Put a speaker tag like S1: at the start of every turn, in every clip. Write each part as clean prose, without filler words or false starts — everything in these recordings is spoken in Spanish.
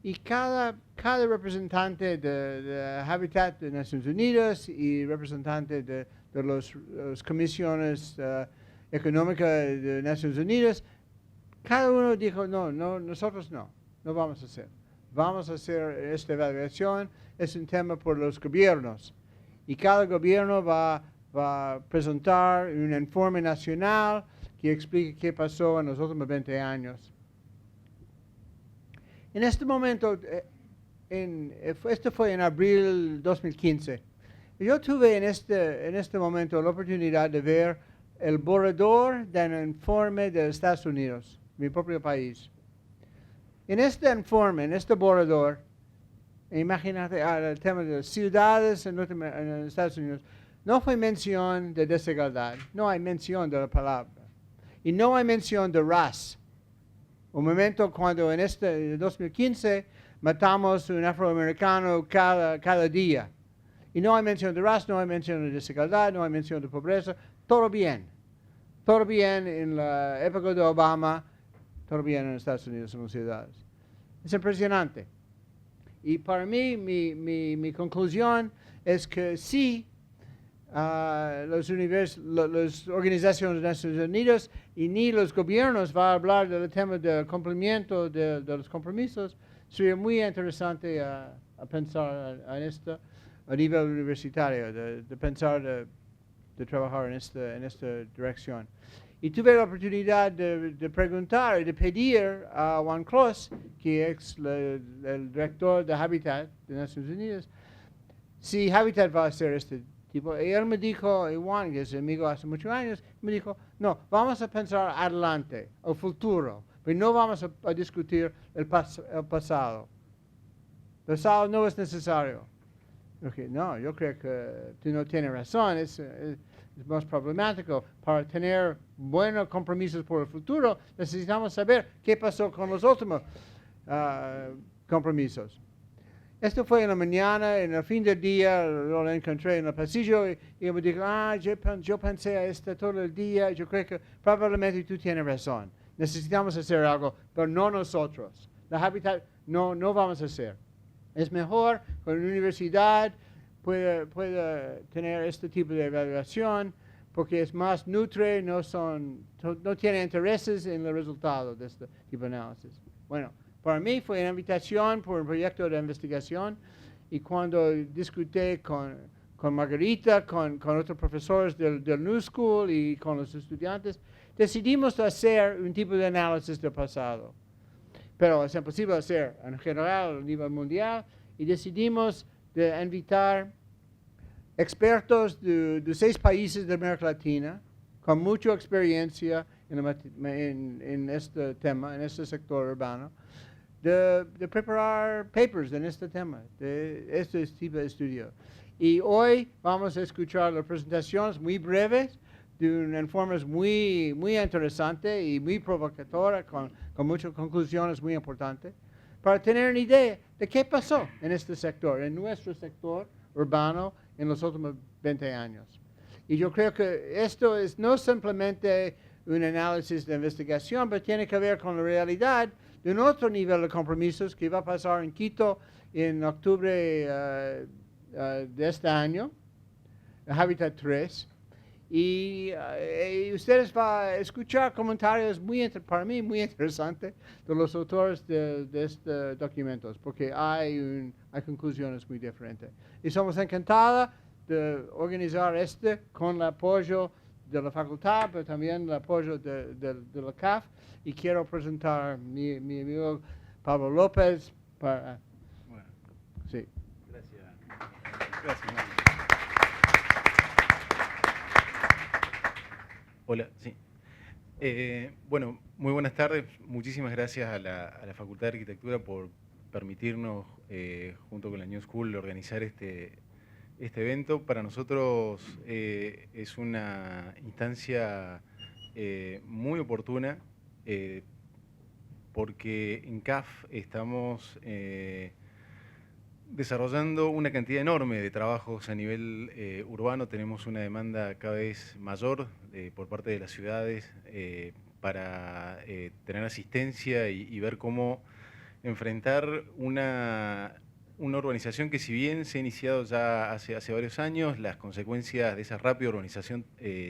S1: y cada representante de Habitat de Naciones Unidas y representante de las comisiones económicas de Naciones Unidas, cada uno dijo, no, nosotros no vamos a hacer. Vamos a hacer esta evaluación, es un tema por los gobiernos. Y cada gobierno va a presentar un informe nacional que explique qué pasó en los últimos 20 años. En este momento, esto fue en abril 2015, yo tuve en este momento la oportunidad de ver el borrador del informe de Estados Unidos, mi propio país. En este informe, en este borrador, imagínate el tema de las ciudades en Estados Unidos, no fue mención de desigualdad, no hay mención de la palabra, y no hay mención de raza. Un momento cuando en 2015 matamos a un afroamericano cada día. Y no hay mención de raza, no hay mención de desigualdad, no hay mención de pobreza. Todo bien. Todo bien en la época de Obama, todo bien en Estados Unidos, en las ciudades. Es impresionante. Y para mí, mi conclusión es que sí, las organizaciones de Naciones Unidas y ni los gobiernos van a hablar del tema del cumplimiento de los compromisos. Sería muy interesante a pensar en esto a nivel universitario, de pensar de trabajar en esta dirección. Y tuve la oportunidad de preguntar y de pedir a Juan Clos, que es el director de Habitat de Naciones Unidas, si Habitat va a hacer este tipo. Y él me dijo, y Juan, que es amigo hace muchos años, me dijo, no, vamos a pensar adelante, al futuro, pero no vamos a discutir el pasado. El pasado no es necesario. Okay, no, yo creo que tú no tienes razón, es más problemático. Para tener buenos compromisos por el futuro, necesitamos saber qué pasó con los últimos compromisos. Esto fue en la mañana, en el fin del día, lo encontré en el pasillo y me dijo, yo pensé a esto todo el día, yo creo que probablemente tú tienes razón. Necesitamos hacer algo, pero no nosotros. La Habitat no vamos a hacer. Es mejor que la universidad pueda tener este tipo de evaluación porque es más nutre, no tiene intereses en el resultado de este tipo de análisis. Bueno, para mí fue una invitación por un proyecto de investigación y cuando discutí con Margarita, con otros profesores del New School y con los estudiantes, decidimos hacer un tipo de análisis del pasado. Pero es imposible hacer en general a nivel mundial y decidimos de invitar expertos de 6 países de América Latina con mucha experiencia en este tema, en este sector urbano, de preparar papers en este tema, de este tipo de estudio. Y hoy vamos a escuchar las presentaciones muy breves de un informe muy interesante y muy provocadora, con muchas conclusiones muy importantes, para tener una idea de qué pasó en este sector, en nuestro sector urbano, en los últimos 20 años. Y yo creo que esto es no simplemente un análisis de investigación, pero tiene que ver con la realidad de un otro nivel de compromisos que va a pasar en Quito en octubre de este año, Habitat 3. Y ustedes van a escuchar comentarios para mí muy interesantes de los autores de estos documentos, porque hay conclusiones muy diferentes. Y somos encantados de organizar con el apoyo de la facultad, pero también el apoyo de la CAF. Y quiero presentar a mi amigo Pablo López para...
S2: Bueno,
S1: sí.
S2: Gracias, Mario. Hola, sí. Bueno, muy buenas tardes. Muchísimas gracias a la Facultad de Arquitectura por permitirnos, junto con la New School, organizar este evento. Para nosotros es una instancia muy oportuna porque en CAF estamos desarrollando una cantidad enorme de trabajos a nivel urbano. Tenemos una demanda cada vez mayor por parte de las ciudades para tener asistencia y ver cómo enfrentar una urbanización que, si bien se ha iniciado ya hace varios años, las consecuencias de esa rápida urbanización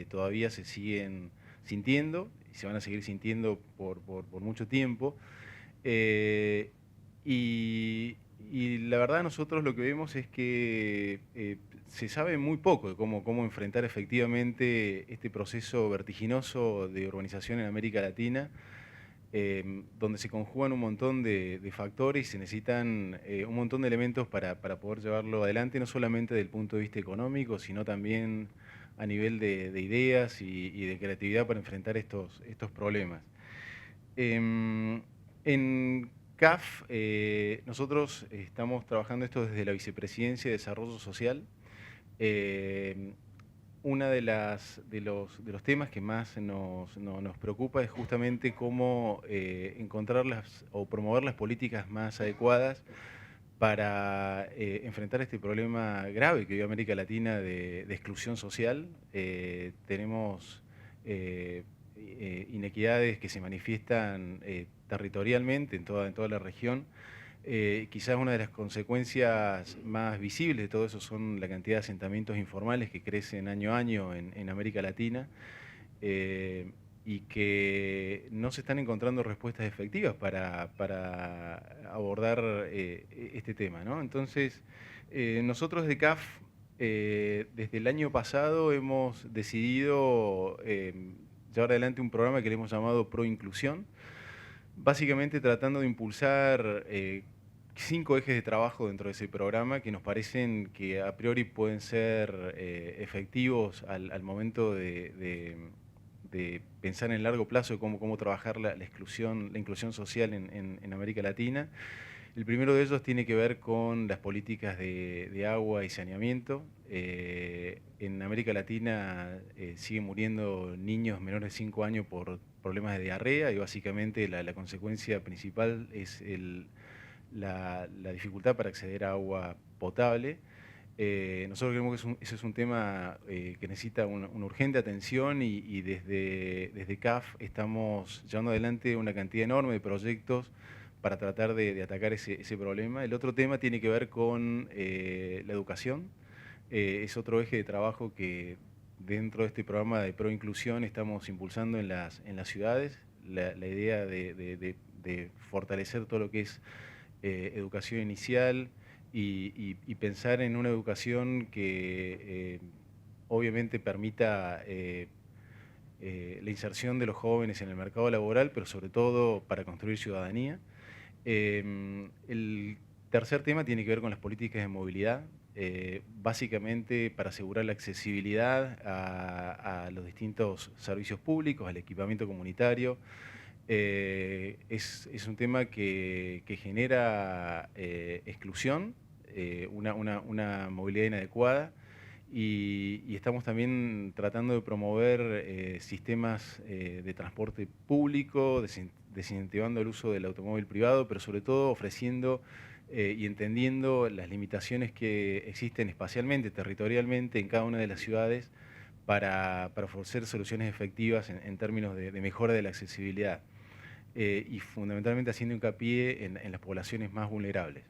S2: todavía se siguen sintiendo y se van a seguir sintiendo por mucho tiempo. Eh, y la verdad, nosotros lo que vemos es que se sabe muy poco de cómo enfrentar efectivamente este proceso vertiginoso de urbanización en América Latina, donde se conjugan un montón de factores y se necesitan un montón de elementos para poder llevarlo adelante, no solamente desde el punto de vista económico, sino también a nivel de ideas y de creatividad para enfrentar estos problemas. En CAF, nosotros estamos trabajando esto desde la Vicepresidencia de Desarrollo Social. Eh, Una de los temas que más nos preocupa es justamente cómo encontrar o promover las políticas más adecuadas para enfrentar este problema grave que vive América Latina de exclusión social. Tenemos inequidades que se manifiestan territorialmente en toda la región. Quizás una de las consecuencias más visibles de todo eso son la cantidad de asentamientos informales que crecen año a año en América Latina, y que no se están encontrando respuestas efectivas para abordar este tema, ¿no? Entonces, nosotros de CAF, desde el año pasado hemos decidido llevar adelante un programa que le hemos llamado Pro Inclusión, básicamente tratando de impulsar 5 ejes de trabajo dentro de ese programa que nos parecen que a priori pueden ser efectivos al momento de pensar en el largo plazo de cómo trabajar la inclusión social en América Latina. El primero de ellos tiene que ver con las políticas de agua y saneamiento. En América Latina siguen muriendo niños menores de 5 años por problemas de diarrea, y básicamente la consecuencia principal es la dificultad para acceder a agua potable. Nosotros creemos que ese es un tema que necesita una urgente atención, y desde CAF estamos llevando adelante una cantidad enorme de proyectos para tratar de atacar ese problema. El otro tema tiene que ver con la educación. Es otro eje de trabajo que dentro de este programa de Pro Inclusión estamos impulsando en las ciudades. La idea de fortalecer todo lo que es educación inicial y pensar en una educación que obviamente permita la inserción de los jóvenes en el mercado laboral, pero sobre todo para construir ciudadanía. El tercer tema tiene que ver con las políticas de movilidad, básicamente para asegurar la accesibilidad a los distintos servicios públicos, al equipamiento comunitario. Es un tema que genera exclusión, una movilidad inadecuada, y estamos también tratando de promover sistemas de transporte público, desincentivando el uso del automóvil privado, pero sobre todo ofreciendo y entendiendo las limitaciones que existen espacialmente, territorialmente en cada una de las ciudades para ofrecer soluciones efectivas en términos de mejora de la accesibilidad, y fundamentalmente haciendo hincapié en las poblaciones más vulnerables.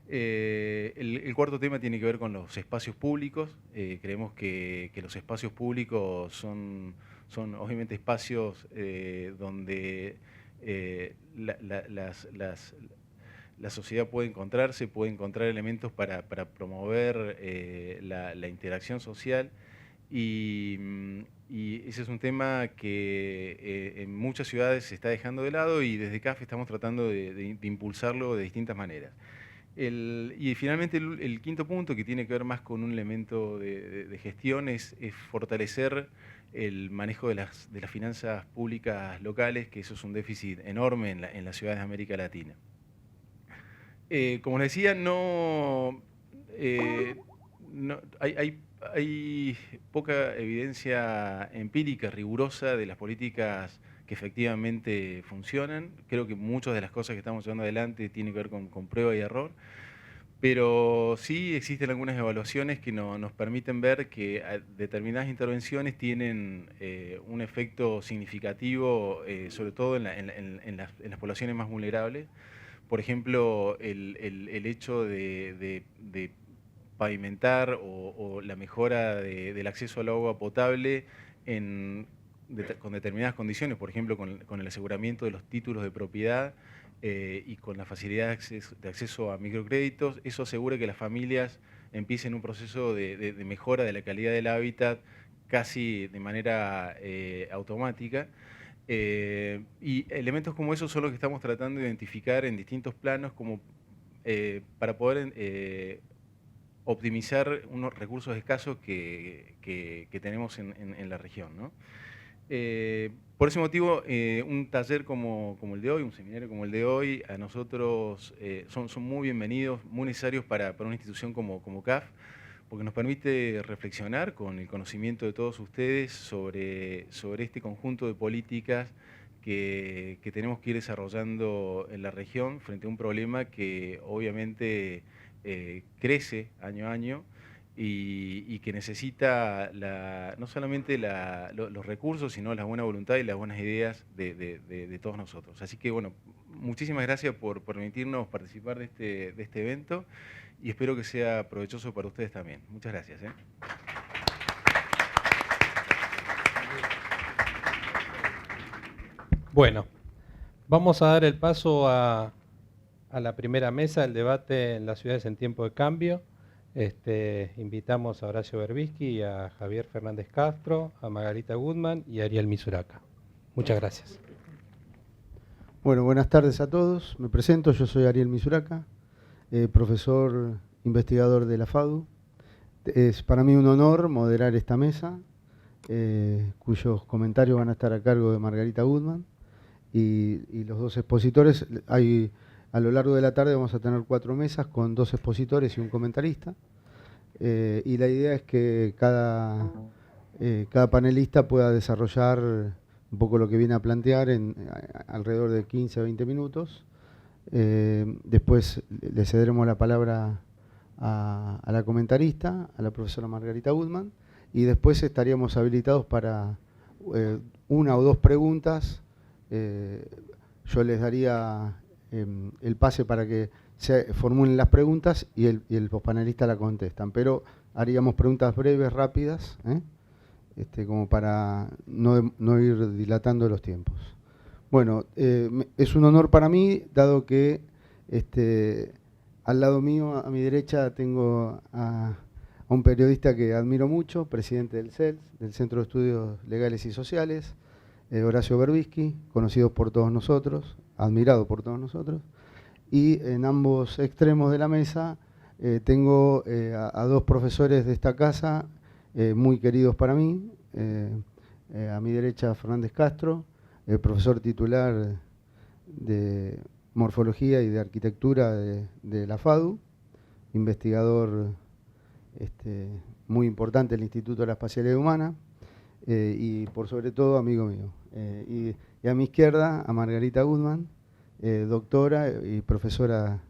S2: El cuarto tema tiene que ver con los espacios públicos. Creemos que los espacios públicos son obviamente espacios donde la sociedad puede encontrar elementos para promover la interacción social, y ese es un tema que en muchas ciudades se está dejando de lado, y desde CAF estamos tratando de impulsarlo de distintas maneras. Y finalmente el quinto punto, que tiene que ver más con un elemento de gestión, es fortalecer el manejo de las finanzas públicas locales, que eso es un déficit enorme en las ciudades de América Latina. Como les decía, hay poca evidencia empírica rigurosa de las políticas que efectivamente funcionan. Creo que muchas de las cosas que estamos llevando adelante tienen que ver con prueba y error, pero sí existen algunas evaluaciones que nos permiten ver que determinadas intervenciones tienen un efecto significativo, sobre todo en las poblaciones más vulnerables. por ejemplo, el hecho de pavimentar o la mejora del acceso al agua potable con determinadas condiciones, por ejemplo, con el aseguramiento de los títulos de propiedad y con la facilidad de acceso a microcréditos. Eso asegura que las familias empiecen un proceso de mejora de la calidad del hábitat casi de manera automática. Y elementos como esos son los que estamos tratando de identificar en distintos planos para poder optimizar unos recursos escasos que tenemos en la región, ¿no? Por ese motivo, un taller como el de hoy, un seminario como el de hoy, a nosotros son muy bienvenidos, muy necesarios para una institución como CAF, porque nos permite reflexionar con el conocimiento de todos ustedes sobre este conjunto de políticas que tenemos que ir desarrollando en la región frente a un problema que obviamente crece año a año y que necesita no solamente los recursos, sino la buena voluntad y las buenas ideas de todos nosotros. Así que, bueno, muchísimas gracias por permitirnos participar de este evento y espero que sea provechoso para ustedes también. Muchas gracias.
S3: Bueno, vamos a dar el paso a la primera mesa, el debate en las ciudades en tiempo de cambio. Invitamos a Horacio Berbisky, a Javier Fernández Castro, a Margarita Goodman y a Ariel Misuraca. Muchas gracias.
S4: Bueno, buenas tardes a todos. Me presento, yo soy Ariel Misuraca, profesor investigador de la FADU. Es para mí un honor moderar esta mesa, cuyos comentarios van a estar a cargo de Margarita Goodman. Y los dos expositores, a lo largo de la tarde vamos a tener 4 mesas con 2 expositores y un comentarista. Y la idea es que cada panelista pueda desarrollar un poco lo que viene a plantear en alrededor de 15 a 20 minutos. Después le cederemos la palabra a la comentarista, a la profesora Margarita Goodman, y después estaríamos habilitados para 1 o 2 preguntas. Yo les daría el pase para que se formulen las preguntas y el pospanelista la contestan, pero haríamos preguntas breves, rápidas, como para no ir dilatando los tiempos. Bueno, es un honor para mí, dado que al lado mío, a mi derecha, tengo a un periodista que admiro mucho, presidente del CELS, del Centro de Estudios Legales y Sociales, Horacio Berbisky, conocido por todos nosotros, admirado por todos nosotros. Y en ambos extremos de la mesa tengo a 2 profesores de esta casa muy queridos para mí. A mi derecha, Fernández Castro, profesor titular de Morfología y de Arquitectura de la FADU, investigador muy importante del Instituto de la Espacialidad Humana, y por sobre todo amigo mío. Y a mi izquierda, a Margarita Goodman, doctora y profesora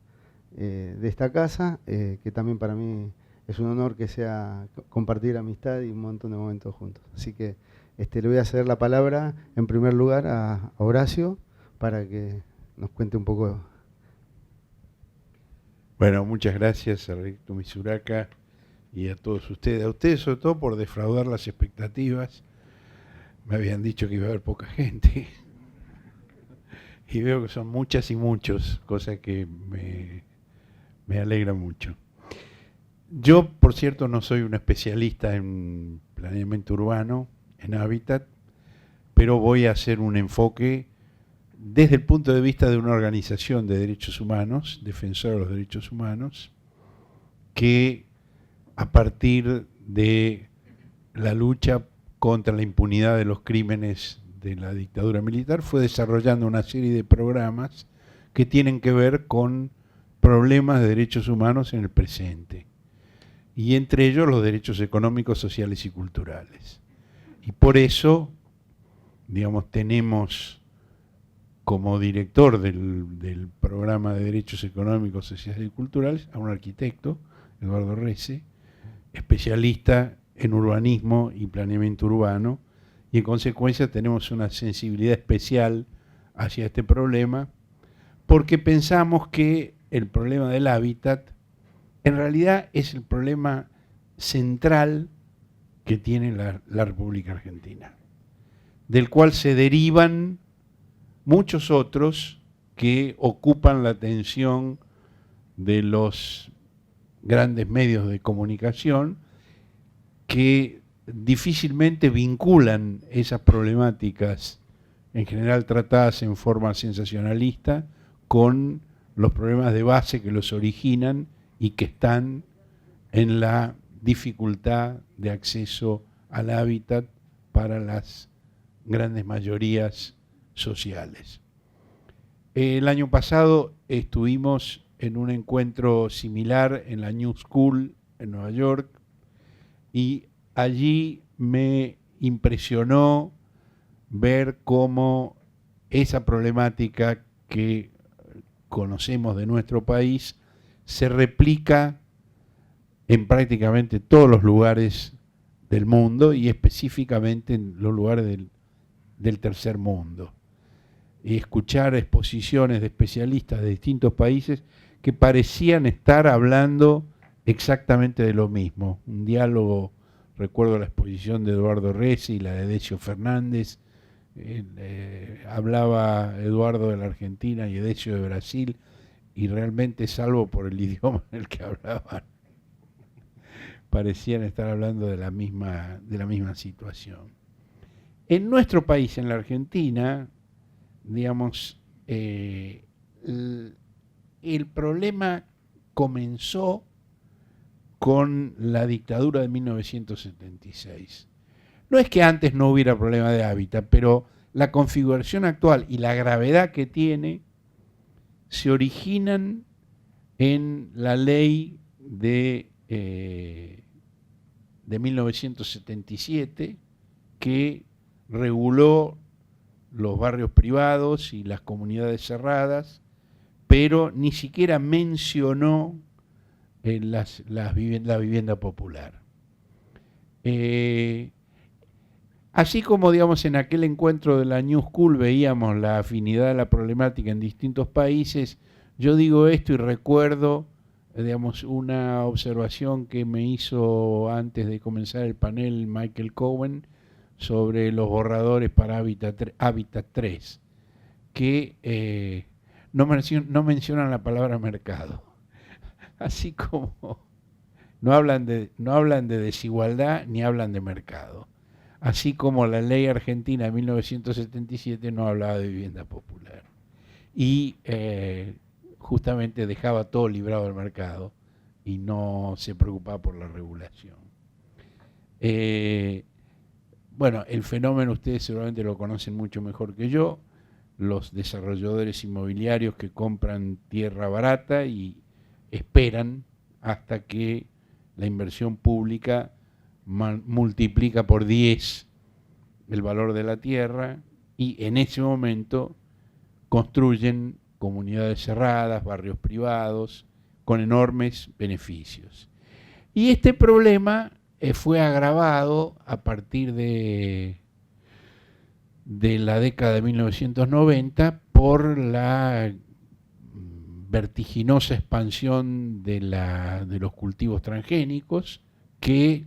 S4: de esta casa, que también para mí es un honor que sea compartir amistad y un montón de momentos juntos. Así que le voy a ceder la palabra en primer lugar a Horacio para que nos cuente un poco.
S5: Bueno, muchas gracias a Recto Misuraca y a todos ustedes. A ustedes sobre todo por defraudar las expectativas. Me habían dicho que iba a haber poca gente. Y veo que son muchas y muchos, cosa que me alegra mucho. Yo, por cierto, no soy un especialista en planeamiento urbano, en hábitat, pero voy a hacer un enfoque desde el punto de vista de una organización de derechos humanos, defensora de los derechos humanos, que a partir de la lucha contra la impunidad de los crímenes de la dictadura militar fue desarrollando una serie de programas que tienen que ver con problemas de derechos humanos en el presente, y entre ellos los derechos económicos, sociales y culturales. Y por eso, digamos, tenemos como director del programa de derechos económicos, sociales y culturales a un arquitecto, Eduardo Rece, especialista en urbanismo y planeamiento urbano, y en consecuencia tenemos una sensibilidad especial hacia este problema, porque pensamos que el problema del hábitat en realidad es el problema central que tiene la República Argentina, del cual se derivan muchos otros que ocupan la atención de los grandes medios de comunicación, que difícilmente vinculan esas problemáticas, en general tratadas en forma sensacionalista, con los problemas de base que los originan y que están en la dificultad de acceso al hábitat para las grandes mayorías sociales. El año pasado estuvimos en un encuentro similar en la New School en Nueva York y allí me impresionó ver cómo esa problemática que conocemos de nuestro país se replica en prácticamente todos los lugares del mundo y específicamente en los lugares del tercer mundo. Y escuchar exposiciones de especialistas de distintos países que parecían estar hablando exactamente de lo mismo. Un diálogo, recuerdo la exposición de Eduardo Resi y la de Decio Fernández, hablaba Eduardo de la Argentina y Decio de Brasil, y realmente, salvo por el idioma en el que hablaban, parecían estar hablando de la misma situación. En nuestro país, en la Argentina, digamos, el problema comenzó con la dictadura de 1976. No es que antes no hubiera problema de hábitat, pero la configuración actual y la gravedad que tiene se originan en la ley de 1977, que reguló los barrios privados y las comunidades cerradas, pero ni siquiera mencionó la vivienda popular. Así como, digamos, en aquel encuentro de la New School veíamos la afinidad de la problemática en distintos países, yo digo esto y recuerdo, digamos, una observación que me hizo antes de comenzar el panel Michael Cohen sobre los borradores para Hábitat 3, que no mencionan la palabra mercado. Así como no hablan de desigualdad ni hablan de mercado. Así como la ley argentina de 1977 no hablaba de vivienda popular. Y justamente dejaba todo librado al mercado y no se preocupaba por la regulación. Bueno, el fenómeno ustedes seguramente lo conocen mucho mejor que yo, los desarrolladores inmobiliarios que compran tierra barata y esperan hasta que la inversión pública multiplica por 10 el valor de la tierra y en ese momento construyen comunidades cerradas, barrios privados, con enormes beneficios. Y este problema fue agravado a partir de la década de 1990 por la vertiginosa expansión de los cultivos transgénicos, que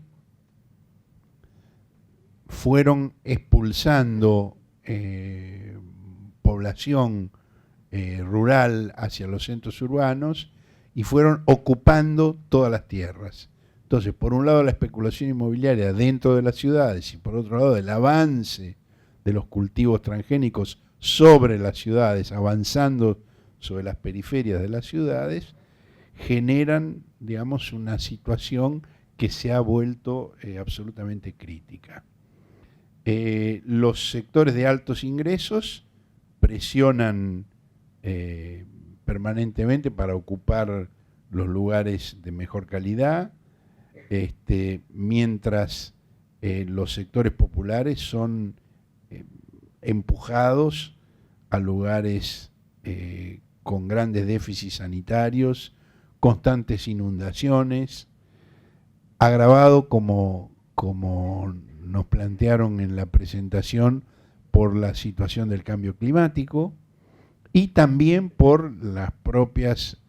S5: fueron expulsando población rural hacia los centros urbanos y fueron ocupando todas las tierras. Entonces, por un lado la especulación inmobiliaria dentro de las ciudades y por otro lado el avance de los cultivos transgénicos sobre las ciudades, avanzando sobre las periferias de las ciudades, generan, digamos, una situación que se ha vuelto absolutamente crítica. Los sectores de altos ingresos presionan permanentemente para ocupar los lugares de mejor calidad, mientras los sectores populares son empujados a lugares con grandes déficits sanitarios, constantes inundaciones, agravado como nos plantearon en la presentación por la situación del cambio climático y también por las propias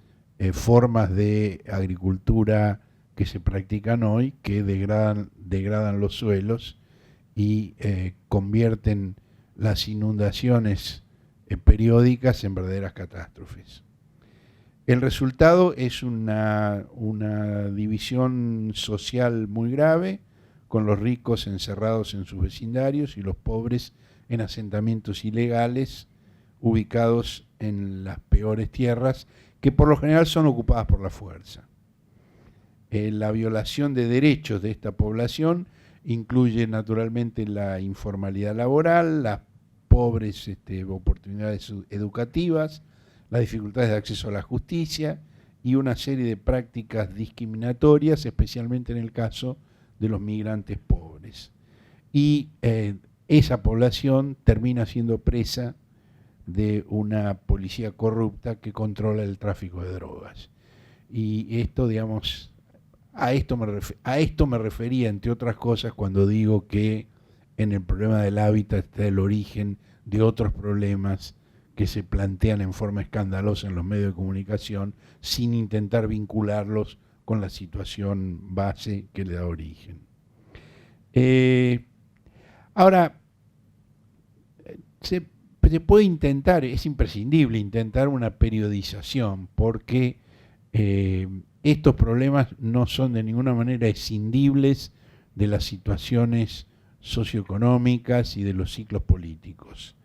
S5: formas de agricultura que se practican hoy, que degradan los suelos y convierten las inundaciones periódicas en verdaderas catástrofes. El resultado es una división social muy grave, con los ricos encerrados en sus vecindarios y los pobres en asentamientos ilegales ubicados en las peores tierras, que por lo general son ocupadas por la fuerza. La violación de derechos de esta población incluye naturalmente la informalidad laboral, las pobres oportunidades educativas, las dificultades de acceso a la justicia y una serie de prácticas discriminatorias, especialmente en el caso de los migrantes pobres. Y esa población termina siendo presa de una policía corrupta que controla el tráfico de drogas. Y esto, digamos, a esto me refería, entre otras cosas, cuando digo que en el problema del hábitat está el origen de otros problemas que se plantean en forma escandalosa en los medios de comunicación sin intentar vincularlos con la situación base que le da origen. Ahora, se puede intentar, es imprescindible intentar una periodización, porque estos problemas no son de ninguna manera escindibles de las situaciones socioeconómicas y de los ciclos políticos.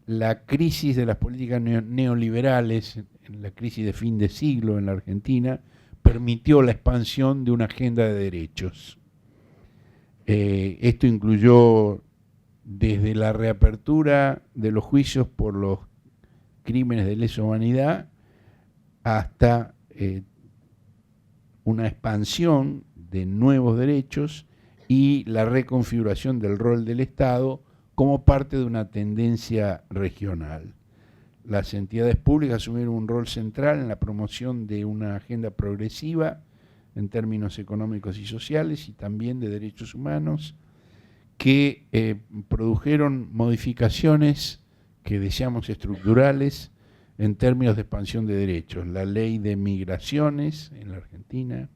S5: La crisis de las políticas neoliberales, la crisis de fin de siglo en la Argentina, permitió la expansión de una agenda de derechos. Esto incluyó desde la reapertura de los juicios por los crímenes de lesa humanidad hasta una expansión de nuevos derechos y la reconfiguración del rol del Estado como parte de una tendencia regional. Las entidades públicas asumieron un rol central en la promoción de una agenda progresiva en términos económicos y sociales y también de derechos humanos, que produjeron modificaciones que deseamos estructurales en términos de expansión de derechos. La ley de migraciones en la Argentina,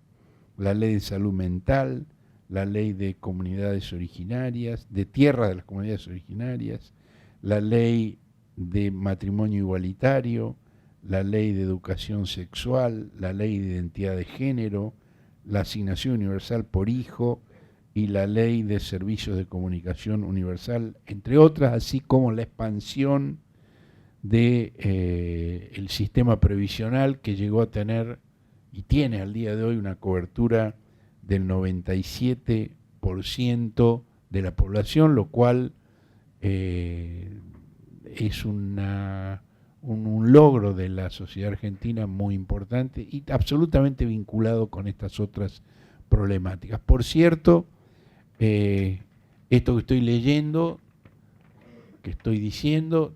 S5: la ley de salud mental, la ley de comunidades originarias, de tierra de las comunidades originarias, la ley de matrimonio igualitario, la ley de educación sexual, la ley de identidad de género, la asignación universal por hijo y la ley de servicios de comunicación universal, entre otras, así como la expansión de el sistema previsional, que llegó a tener y tiene al día de hoy una cobertura del 97% de la población, lo cual es un logro de la sociedad argentina muy importante y absolutamente vinculado con estas otras problemáticas. Por cierto, esto que estoy leyendo, que estoy diciendo,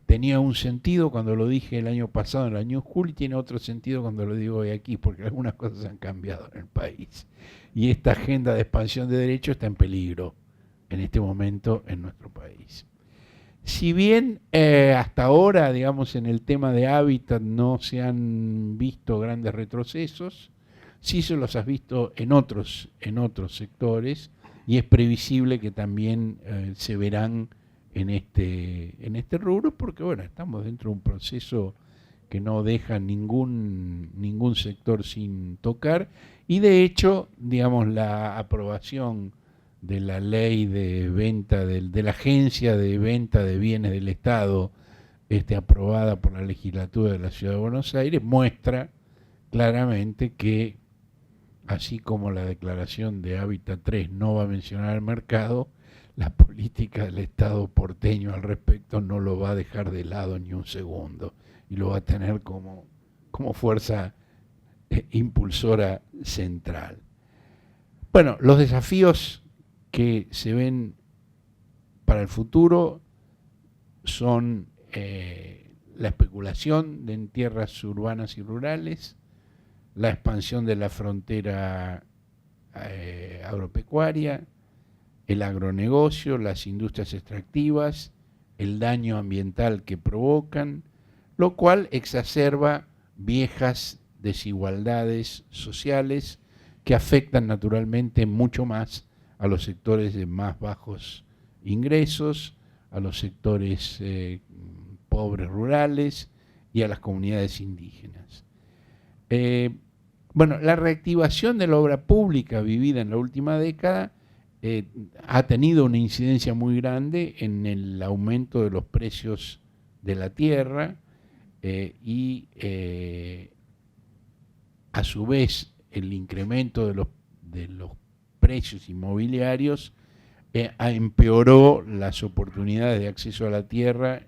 S5: tenía un sentido cuando lo dije el año pasado en la New School y tiene otro sentido cuando lo digo hoy aquí, porque algunas cosas han cambiado en el país. Y esta agenda de expansión de derechos está en peligro en este momento en nuestro país. Si bien hasta ahora, digamos, en el tema de hábitat no se han visto grandes retrocesos, sí se los has visto en otros sectores y es previsible que también se verán en este rubro, porque bueno, estamos dentro de un proceso que no deja ningún sector sin tocar, y de hecho, digamos, la aprobación de la ley de venta, de la agencia de venta de bienes del Estado, aprobada por la legislatura de la Ciudad de Buenos Aires, muestra claramente que, así como la declaración de Hábitat 3 no va a mencionar al mercado, la política del Estado porteño al respecto no lo va a dejar de lado ni un segundo y lo va a tener como fuerza impulsora central. Bueno, los desafíos que se ven para el futuro son la especulación en tierras urbanas y rurales, la expansión de la frontera agropecuaria, el agronegocio, las industrias extractivas, el daño ambiental que provocan, lo cual exacerba viejas desigualdades sociales que afectan naturalmente mucho más a los sectores de más bajos ingresos, a los sectores pobres rurales y a las comunidades indígenas. Bueno, la reactivación de la obra pública vivida en la última década ha tenido una incidencia muy grande en el aumento de los precios de la tierra y a su vez el incremento de los precios inmobiliarios empeoró las oportunidades de acceso a la tierra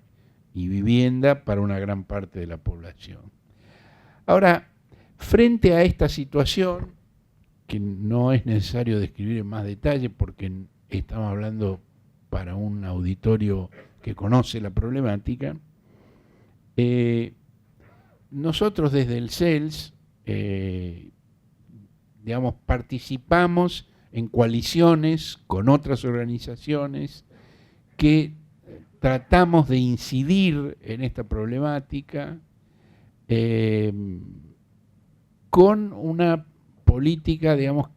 S5: y vivienda para una gran parte de la población. Ahora, frente a esta situación, que no es necesario describir en más detalle porque estamos hablando para un auditorio que conoce la problemática, nosotros desde el CELS, digamos, participamos en coaliciones con otras organizaciones que tratamos de incidir en esta problemática con una política, digamos,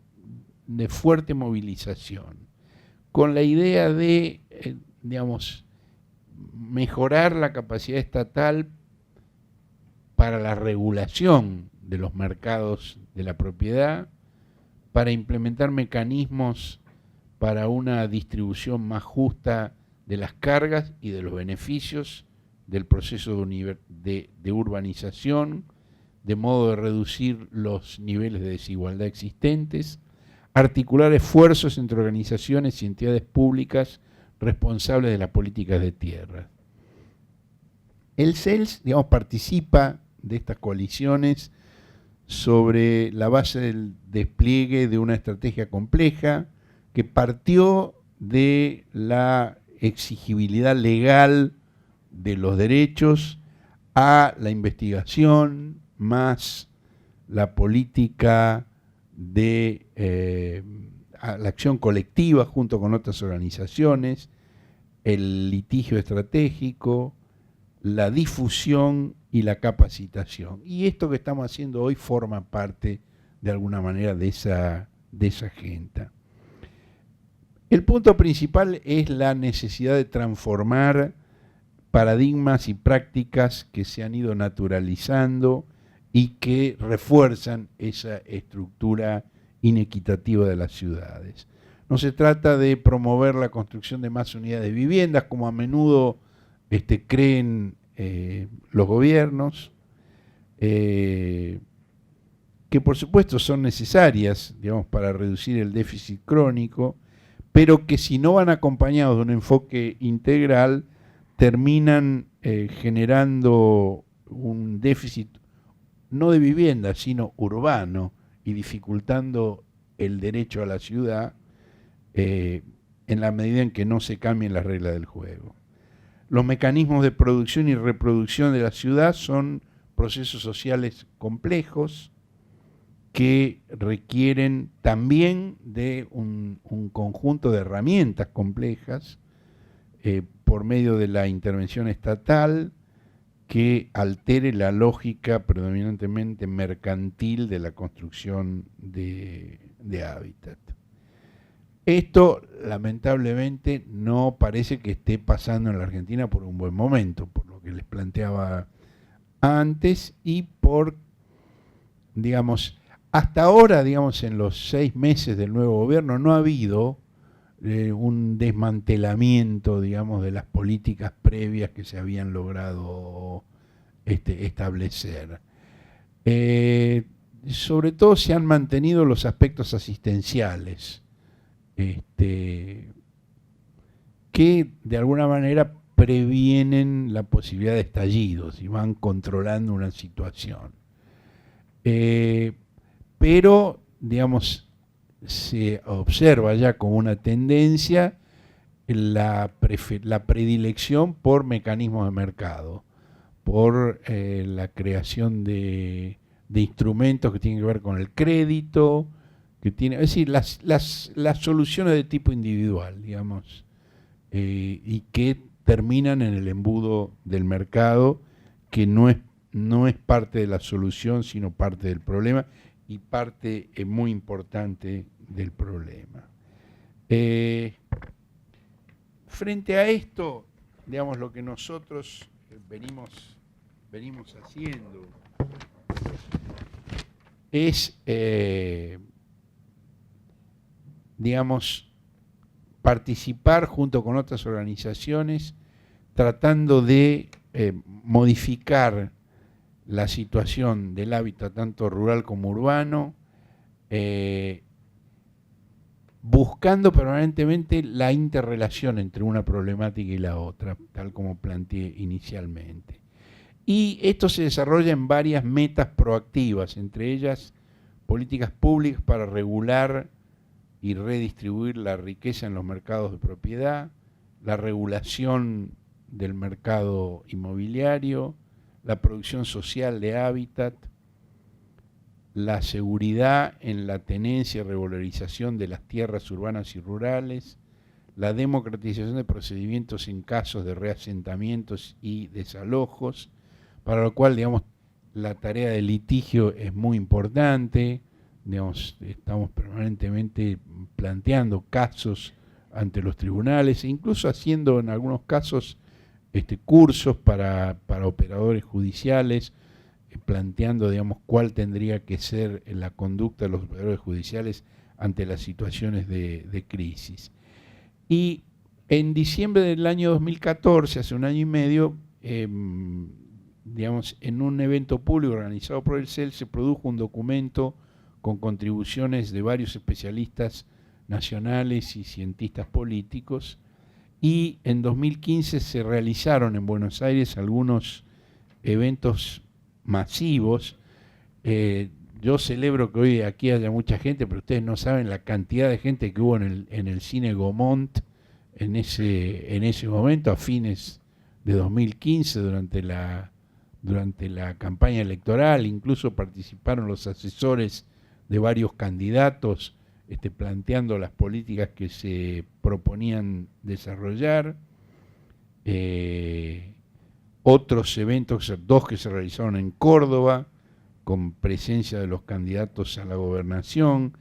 S5: de fuerte movilización, con la idea de, digamos, mejorar la capacidad estatal para la regulación de los mercados de la propiedad, para implementar mecanismos para una distribución más justa de las cargas y de los beneficios del proceso de urbanización, de modo de reducir los niveles de desigualdad existentes, articular esfuerzos entre organizaciones y entidades públicas responsables de las políticas de tierra. El CELS, digamos, participa de estas coaliciones sobre la base del despliegue de una estrategia compleja que partió de la exigibilidad legal de los derechos a la investigación, más la política de la acción colectiva junto con otras organizaciones, el litigio estratégico, la difusión y la capacitación. Y esto que estamos haciendo hoy forma parte, de alguna manera, de esa agenda. El punto principal es la necesidad de transformar paradigmas y prácticas que se han ido naturalizando y que refuerzan esa estructura inequitativa de las ciudades. No se trata de promover la construcción de más unidades de viviendas, como a menudo creen los gobiernos, que por supuesto son necesarias, digamos, para reducir el déficit crónico, pero que si no van acompañados de un enfoque integral, terminan generando un déficit no de vivienda, sino urbano, y dificultando el derecho a la ciudad en la medida en que no se cambien las reglas del juego. Los mecanismos de producción y reproducción de la ciudad son procesos sociales complejos que requieren también de un conjunto de herramientas complejas por medio de la intervención estatal que altere la lógica predominantemente mercantil de la construcción de hábitat. Esto, lamentablemente, no parece que esté pasando en la Argentina por un buen momento, por lo que les planteaba antes y por, digamos, hasta ahora, digamos, en los 6 meses del nuevo gobierno no ha habido un desmantelamiento, digamos, de las políticas previas que se habían logrado establecer. Sobre todo se han mantenido los aspectos asistenciales, que de alguna manera previenen la posibilidad de estallidos y van controlando una situación. Pero, digamos, se observa ya como una tendencia la predilección por mecanismos de mercado, por la creación de instrumentos que tienen que ver con el crédito, es decir, las soluciones de tipo individual, digamos, y que terminan en el embudo del mercado, que no es parte de la solución, sino parte del problema y parte muy importante del problema. Frente a esto, digamos, lo que nosotros venimos haciendo es, digamos, participar junto con otras organizaciones tratando de modificar la situación del hábitat tanto rural como urbano, buscando permanentemente la interrelación entre una problemática y la otra, tal como planteé inicialmente. Y esto se desarrolla en varias metas proactivas, entre ellas políticas públicas para regular y redistribuir la riqueza en los mercados de propiedad, la regulación del mercado inmobiliario, la producción social de hábitat, la seguridad en la tenencia y regularización de las tierras urbanas y rurales, la democratización de procedimientos en casos de reasentamientos y desalojos, para lo cual, digamos, la tarea de litigio es muy importante. Digamos, estamos permanentemente planteando casos ante los tribunales e incluso haciendo en algunos casos cursos para operadores judiciales, planteando, digamos, cuál tendría que ser la conducta de los operadores judiciales ante las situaciones de crisis. Y en diciembre del año 2014, hace un año y medio, digamos, en un evento público organizado por el CEL, se produjo un documento con contribuciones de varios especialistas nacionales y cientistas políticos, y en 2015 se realizaron en Buenos Aires algunos eventos masivos. Yo celebro que hoy aquí haya mucha gente, pero ustedes no saben la cantidad de gente que hubo en el cine Gaumont en ese momento, a fines de 2015, durante la campaña electoral. Incluso participaron los asesores de varios candidatos planteando las políticas que se proponían desarrollar. Otros eventos, dos que se realizaron en Córdoba, con presencia de los candidatos a la gobernación,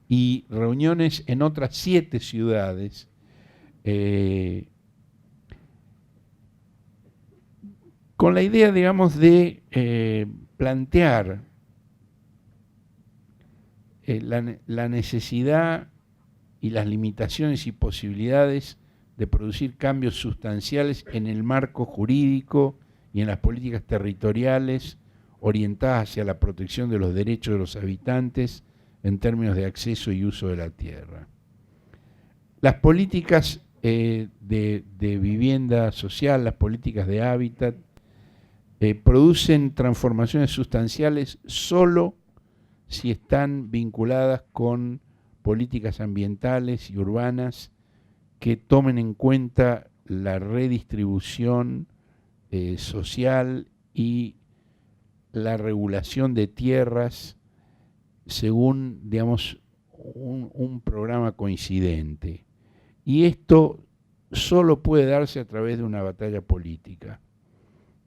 S5: y reuniones en otras 7 ciudades, con la idea, digamos, de plantear la necesidad y las limitaciones y posibilidades de producir cambios sustanciales en el marco jurídico y en las políticas territoriales orientadas hacia la protección de los derechos de los habitantes en términos de acceso y uso de la tierra. Las políticas de vivienda social, las políticas de hábitat, producen transformaciones sustanciales solo si están vinculadas con políticas ambientales y urbanas que tomen en cuenta la redistribución social y la regulación de tierras según, digamos, un programa coincidente. Y esto solo puede darse a través de una batalla política.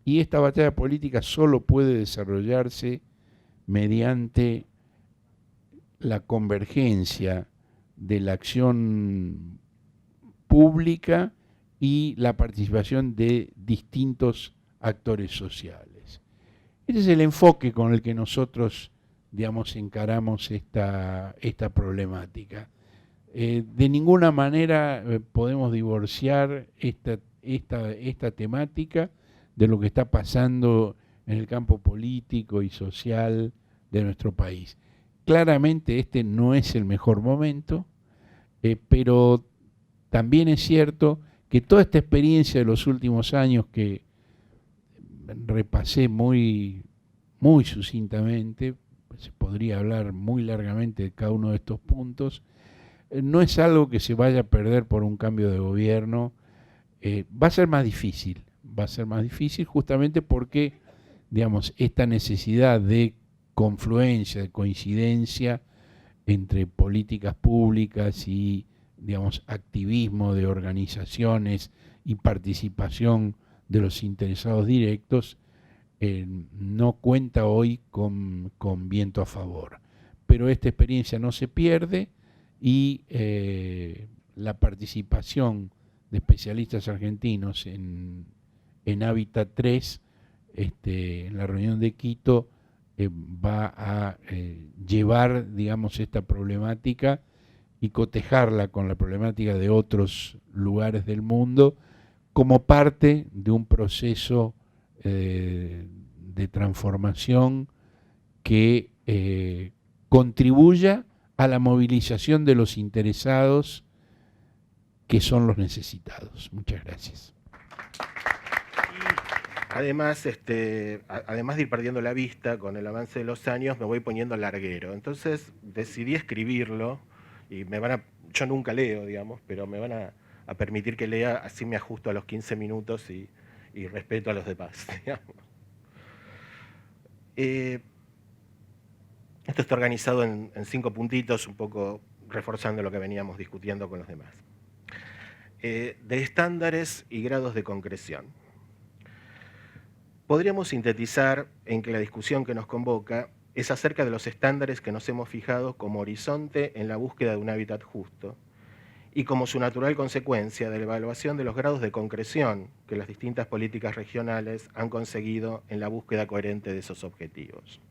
S5: Y esta batalla política solo puede desarrollarse mediante la convergencia de la acción pública y la participación de distintos actores sociales. Este es el enfoque con el que nosotros, digamos, encaramos esta problemática. De ninguna manera podemos divorciar esta temática de lo que está pasando en el campo político y social de nuestro país. Claramente este no es el mejor momento, pero también es cierto que toda esta experiencia de los últimos años que repasé muy sucintamente, se podría hablar muy largamente de cada uno de estos puntos, no es algo que se vaya a perder por un cambio de gobierno. Va a ser más difícil justamente porque, digamos, esta necesidad de confluencia, de coincidencia entre políticas públicas y, digamos, activismo de organizaciones y participación de los interesados directos, no cuenta hoy con viento a favor. Pero esta experiencia no se pierde y la participación de especialistas argentinos en Hábitat 3, en la reunión de Quito, va a llevar, digamos, esta problemática y cotejarla con la problemática de otros lugares del mundo como parte de un proceso de transformación que contribuya a la movilización de los interesados, que son los necesitados. Muchas gracias.
S6: Además, además de ir perdiendo la vista con el avance de los años, me voy poniendo larguero. Entonces decidí escribirlo y yo nunca leo, digamos, pero me van a permitir que lea, así me ajusto a los 15 minutos y respeto a los demás, digamos. Esto está organizado en 5 puntitos, un poco reforzando lo que veníamos discutiendo con los demás. De estándares y grados de concreción. Podríamos sintetizar en que la discusión que nos convoca es acerca de los estándares que nos hemos fijado como horizonte en la búsqueda de un hábitat justo y como su natural consecuencia de la evaluación de los grados de concreción que las distintas políticas regionales han conseguido en la búsqueda coherente de esos objetivos.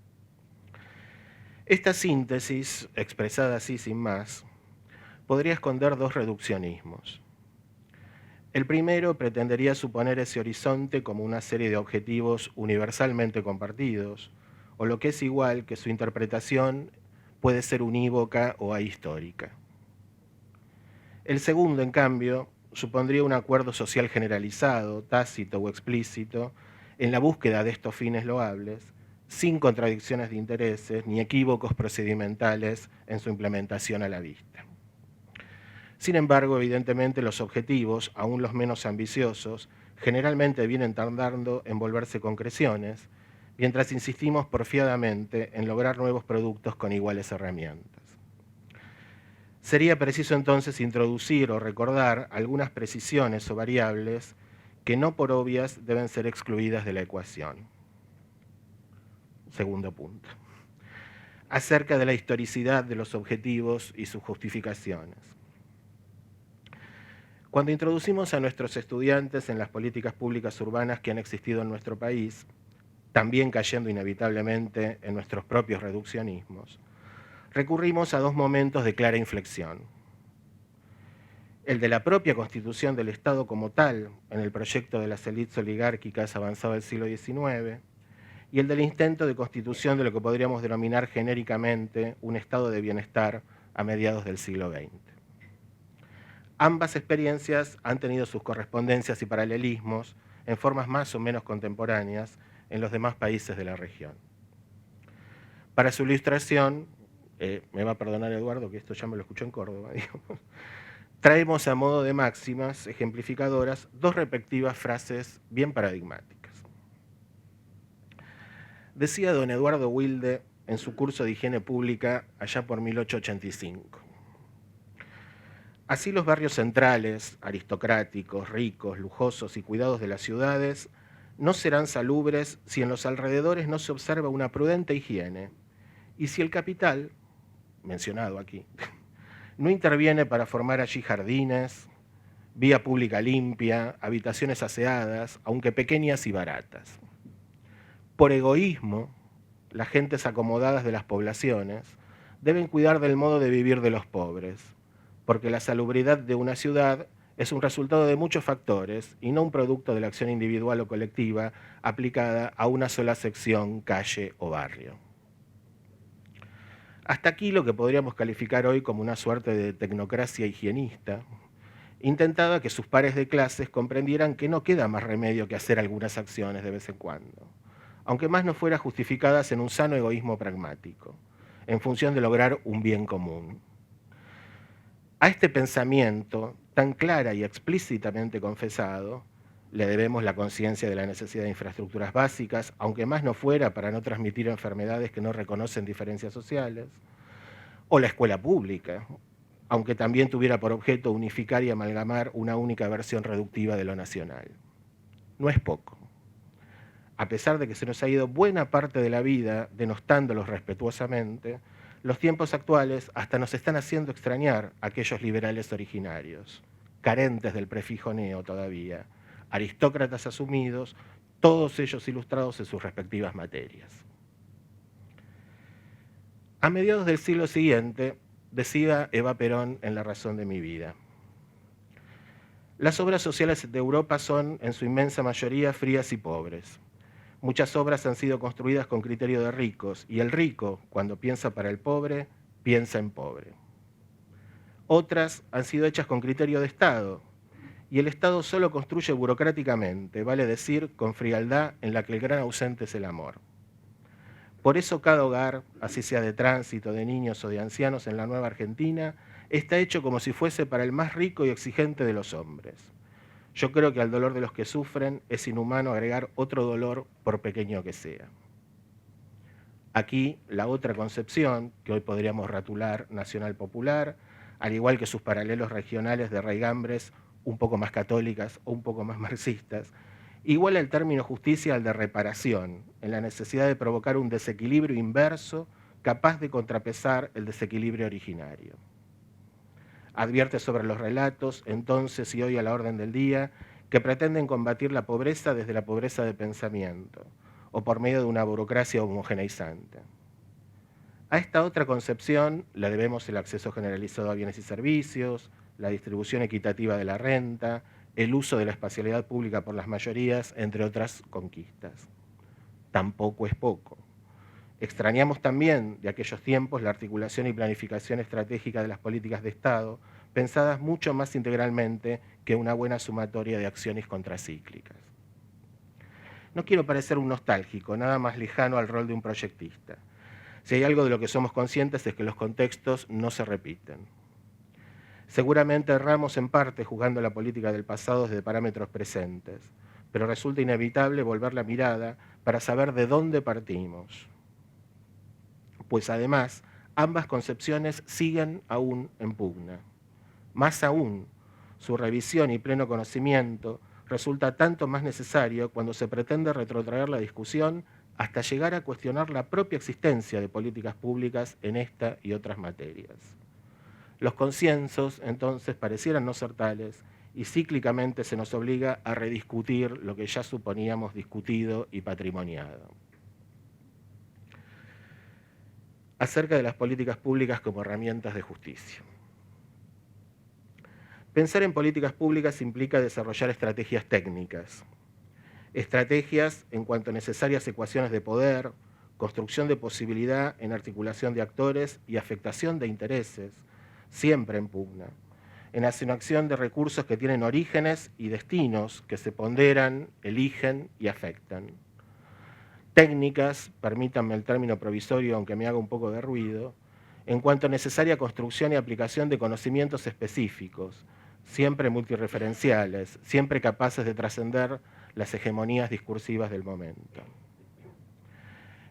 S6: Esta síntesis, expresada así sin más, podría esconder 2 reduccionismos. El primero pretendería suponer ese horizonte como una serie de objetivos universalmente compartidos, o lo que es igual, que su interpretación puede ser unívoca o ahistórica. El segundo, en cambio, supondría un acuerdo social generalizado, tácito o explícito, en la búsqueda de estos fines loables, sin contradicciones de intereses ni equívocos procedimentales en su implementación a la vista. Sin embargo, evidentemente, los objetivos, aún los menos ambiciosos, generalmente vienen tardando en volverse concreciones, mientras insistimos porfiadamente en lograr nuevos productos con iguales herramientas. Sería preciso entonces introducir o recordar algunas precisiones o variables que no por obvias deben ser excluidas de la ecuación. Segundo punto. Acerca de la historicidad de los objetivos y sus justificaciones. Cuando introducimos a nuestros estudiantes en las políticas públicas urbanas que han existido en nuestro país, también cayendo inevitablemente en nuestros propios reduccionismos, recurrimos a 2 momentos de clara inflexión. El de la propia constitución del Estado como tal, en el proyecto de las élites oligárquicas avanzado del siglo XIX, y el del intento de constitución de lo que podríamos denominar genéricamente un estado de bienestar a mediados del siglo XX. Ambas experiencias han tenido sus correspondencias y paralelismos en formas más o menos contemporáneas en los demás países de la región. Para su ilustración, me va a perdonar Eduardo que esto ya me lo escuchó en Córdoba, digamos, traemos a modo de máximas ejemplificadoras 2 respectivas frases bien paradigmáticas. Decía don Eduardo Wilde en su curso de higiene pública allá por 1885. Así los barrios centrales, aristocráticos, ricos, lujosos y cuidados de las ciudades no serán salubres si en los alrededores no se observa una prudente higiene y si el capital, mencionado aquí, no interviene para formar allí jardines, vía pública limpia, habitaciones aseadas, aunque pequeñas y baratas. Por egoísmo, las gentes acomodadas de las poblaciones deben cuidar del modo de vivir de los pobres, porque la salubridad de una ciudad es un resultado de muchos factores y no un producto de la acción individual o colectiva aplicada a una sola sección, calle o barrio. Hasta aquí lo que podríamos calificar hoy como una suerte de tecnocracia higienista, intentaba que sus pares de clases comprendieran que no queda más remedio que hacer algunas acciones de vez en cuando, aunque más no fuera justificadas en un sano egoísmo pragmático, en función de lograr un bien común. A este pensamiento, tan clara y explícitamente confesado, le debemos la conciencia de la necesidad de infraestructuras básicas, aunque más no fuera para no transmitir enfermedades que no reconocen diferencias sociales, o la escuela pública, aunque también tuviera por objeto unificar y amalgamar una única versión reductiva de lo nacional. No es poco. A pesar de que se nos ha ido buena parte de la vida denostándolos respetuosamente, los tiempos actuales hasta nos están haciendo extrañar a aquellos liberales originarios, carentes del prefijo neo todavía, aristócratas asumidos, todos ellos ilustrados en sus respectivas materias. A mediados del siglo siguiente, decía Eva Perón en La razón de mi vida: las obras sociales de Europa son, en su inmensa mayoría, frías y pobres. Muchas obras han sido construidas con criterio de ricos, y el rico, cuando piensa para el pobre, piensa en pobre. Otras han sido hechas con criterio de Estado, y el Estado solo construye burocráticamente, vale decir, con frialdad en la que el gran ausente es el amor. Por eso cada hogar, así sea de tránsito, de niños o de ancianos en la nueva Argentina, está hecho como si fuese para el más rico y exigente de los hombres. Yo creo que al dolor de los que sufren es inhumano agregar otro dolor, por pequeño que sea. Aquí la otra concepción, que hoy podríamos ratular nacional popular, al igual que sus paralelos regionales de raigambres un poco más católicas o un poco más marxistas, iguala el término justicia al de reparación, en la necesidad de provocar un desequilibrio inverso capaz de contrapesar el desequilibrio originario. Advierte sobre los relatos, entonces y hoy a la orden del día, que pretenden combatir la pobreza desde la pobreza de pensamiento, o por medio de una burocracia homogeneizante. A esta otra concepción le debemos el acceso generalizado a bienes y servicios, la distribución equitativa de la renta, el uso de la espacialidad pública por las mayorías, entre otras conquistas. Tampoco es poco. Extrañamos también de aquellos tiempos la articulación y planificación estratégica de las políticas de Estado, pensadas mucho más integralmente que una buena sumatoria de acciones contracíclicas. No quiero parecer un nostálgico, nada más lejano al rol de un proyectista. Si hay algo de lo que somos conscientes es que los contextos no se repiten. Seguramente erramos en parte juzgando la política del pasado desde parámetros presentes, pero resulta inevitable volver la mirada para saber de dónde partimos. Pues además, ambas concepciones siguen aún en pugna. Más aún, su revisión y pleno conocimiento resulta tanto más necesario cuando se pretende retrotraer la discusión hasta llegar a cuestionar la propia existencia de políticas públicas en esta y otras materias. Los consensos, entonces, parecieran no ser tales y cíclicamente se nos obliga a rediscutir lo que ya suponíamos discutido y patrimoniado. Acerca de las políticas públicas como herramientas de justicia. Pensar en políticas públicas implica desarrollar estrategias técnicas. Estrategias en cuanto a necesarias ecuaciones de poder, construcción de posibilidad en articulación de actores y afectación de intereses, siempre en pugna. En asignación de recursos que tienen orígenes y destinos que se ponderan, eligen y afectan. Técnicas, permítanme el término provisorio aunque me haga un poco de ruido, en cuanto a necesaria construcción y aplicación de conocimientos específicos, siempre multireferenciales, siempre capaces de trascender las hegemonías discursivas del momento.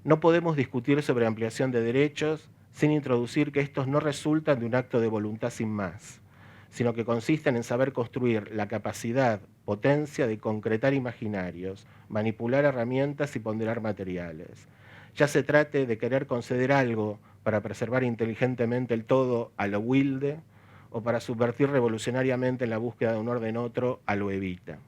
S6: No podemos discutir sobre ampliación de derechos sin introducir que estos no resultan de un acto de voluntad sin más, sino que consisten en saber construir la capacidad, potencia de concretar imaginarios, manipular herramientas y ponderar materiales. Ya se trate de querer conceder algo para preservar inteligentemente el todo a lo Wilde o para subvertir revolucionariamente en la búsqueda de un orden otro a lo Evita.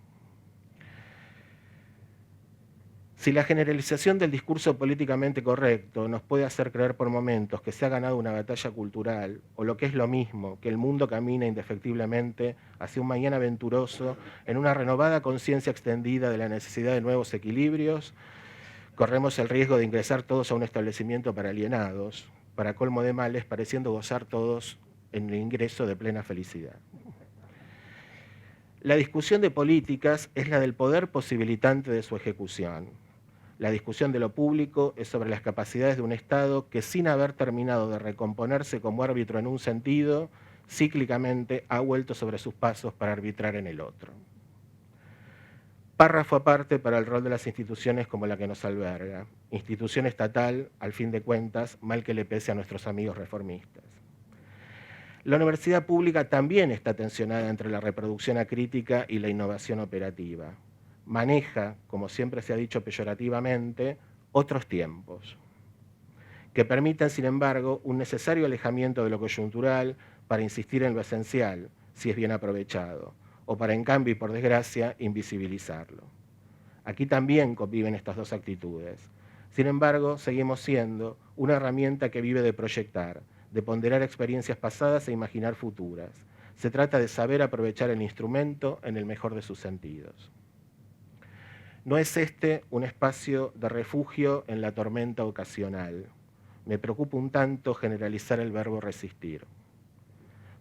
S6: Si la generalización del discurso políticamente correcto nos puede hacer creer por momentos que se ha ganado una batalla cultural, o lo que es lo mismo, que el mundo camina indefectiblemente hacia un mañana venturoso en una renovada conciencia extendida de la necesidad de nuevos equilibrios, corremos el riesgo de ingresar todos a un establecimiento para alienados, para colmo de males, pareciendo gozar todos en el ingreso de plena felicidad. La discusión de políticas es la del poder posibilitante de su ejecución. La discusión de lo público es sobre las capacidades de un Estado que, sin haber terminado de recomponerse como árbitro en un sentido, cíclicamente ha vuelto sobre sus pasos para arbitrar en el otro. Párrafo aparte para el rol de las instituciones como la que nos alberga. Institución estatal, al fin de cuentas, mal que le pese a nuestros amigos reformistas. La universidad pública también está tensionada entre la reproducción acrítica y la innovación operativa. Maneja, como siempre se ha dicho peyorativamente, otros tiempos, que permiten, sin embargo, un necesario alejamiento de lo coyuntural para insistir en lo esencial, si es bien aprovechado, o para, en cambio y por desgracia, invisibilizarlo. Aquí también conviven estas dos actitudes. Sin embargo, seguimos siendo una herramienta que vive de proyectar, de ponderar experiencias pasadas e imaginar futuras. Se trata de saber aprovechar el instrumento en el mejor de sus sentidos. No es este un espacio de refugio en la tormenta ocasional. Me preocupa un tanto generalizar el verbo resistir.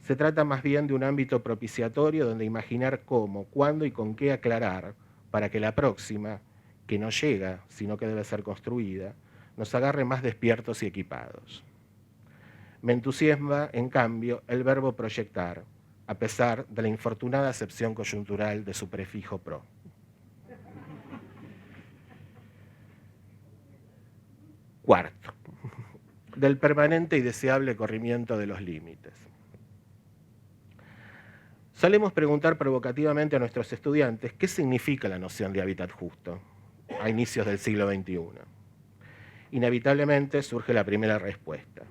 S6: Se trata más bien de un ámbito propiciatorio donde imaginar cómo, cuándo y con qué aclarar para que la próxima, que no llega, sino que debe ser construida, nos agarre más despiertos y equipados. Me entusiasma, en cambio, el verbo proyectar, a pesar de la infortunada acepción coyuntural de su prefijo pro. Cuarto, del permanente y deseable corrimiento de los límites. Solemos preguntar provocativamente a nuestros estudiantes qué significa la noción de hábitat justo a inicios del siglo XXI. Inevitablemente surge la primera respuesta: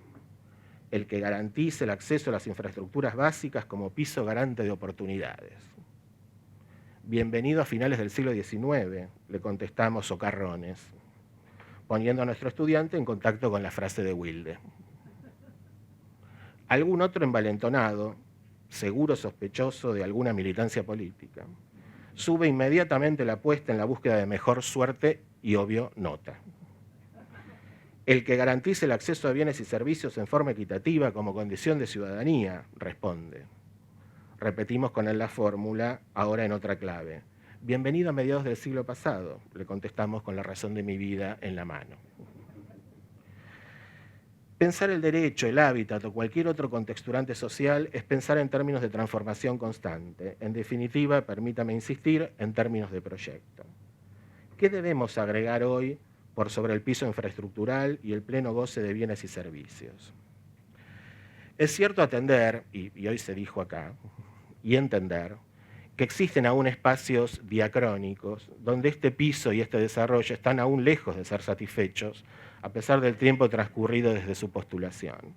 S6: el que garantice el acceso a las infraestructuras básicas como piso garante de oportunidades. Bienvenido a finales del siglo XIX, le contestamos socarrones, poniendo a nuestro estudiante en contacto con la frase de Wilde. Algún otro envalentonado, seguro sospechoso de alguna militancia política, sube inmediatamente la apuesta en la búsqueda de mejor suerte y, obvio, nota. El que garantice el acceso a bienes y servicios en forma equitativa como condición de ciudadanía, responde. Repetimos con él la fórmula, ahora en otra clave. Bienvenido a mediados del siglo pasado, le contestamos con la razón de mi vida en la mano. Pensar el derecho, el hábitat o cualquier otro contexturante social es pensar en términos de transformación constante. En definitiva, permítame insistir, en términos de proyecto. ¿Qué debemos agregar hoy por sobre el piso infraestructural y el pleno goce de bienes y servicios? Es cierto atender, y hoy se dijo acá, y entender, que existen aún espacios diacrónicos donde este piso y este desarrollo están aún lejos de ser satisfechos a pesar del tiempo transcurrido desde su postulación.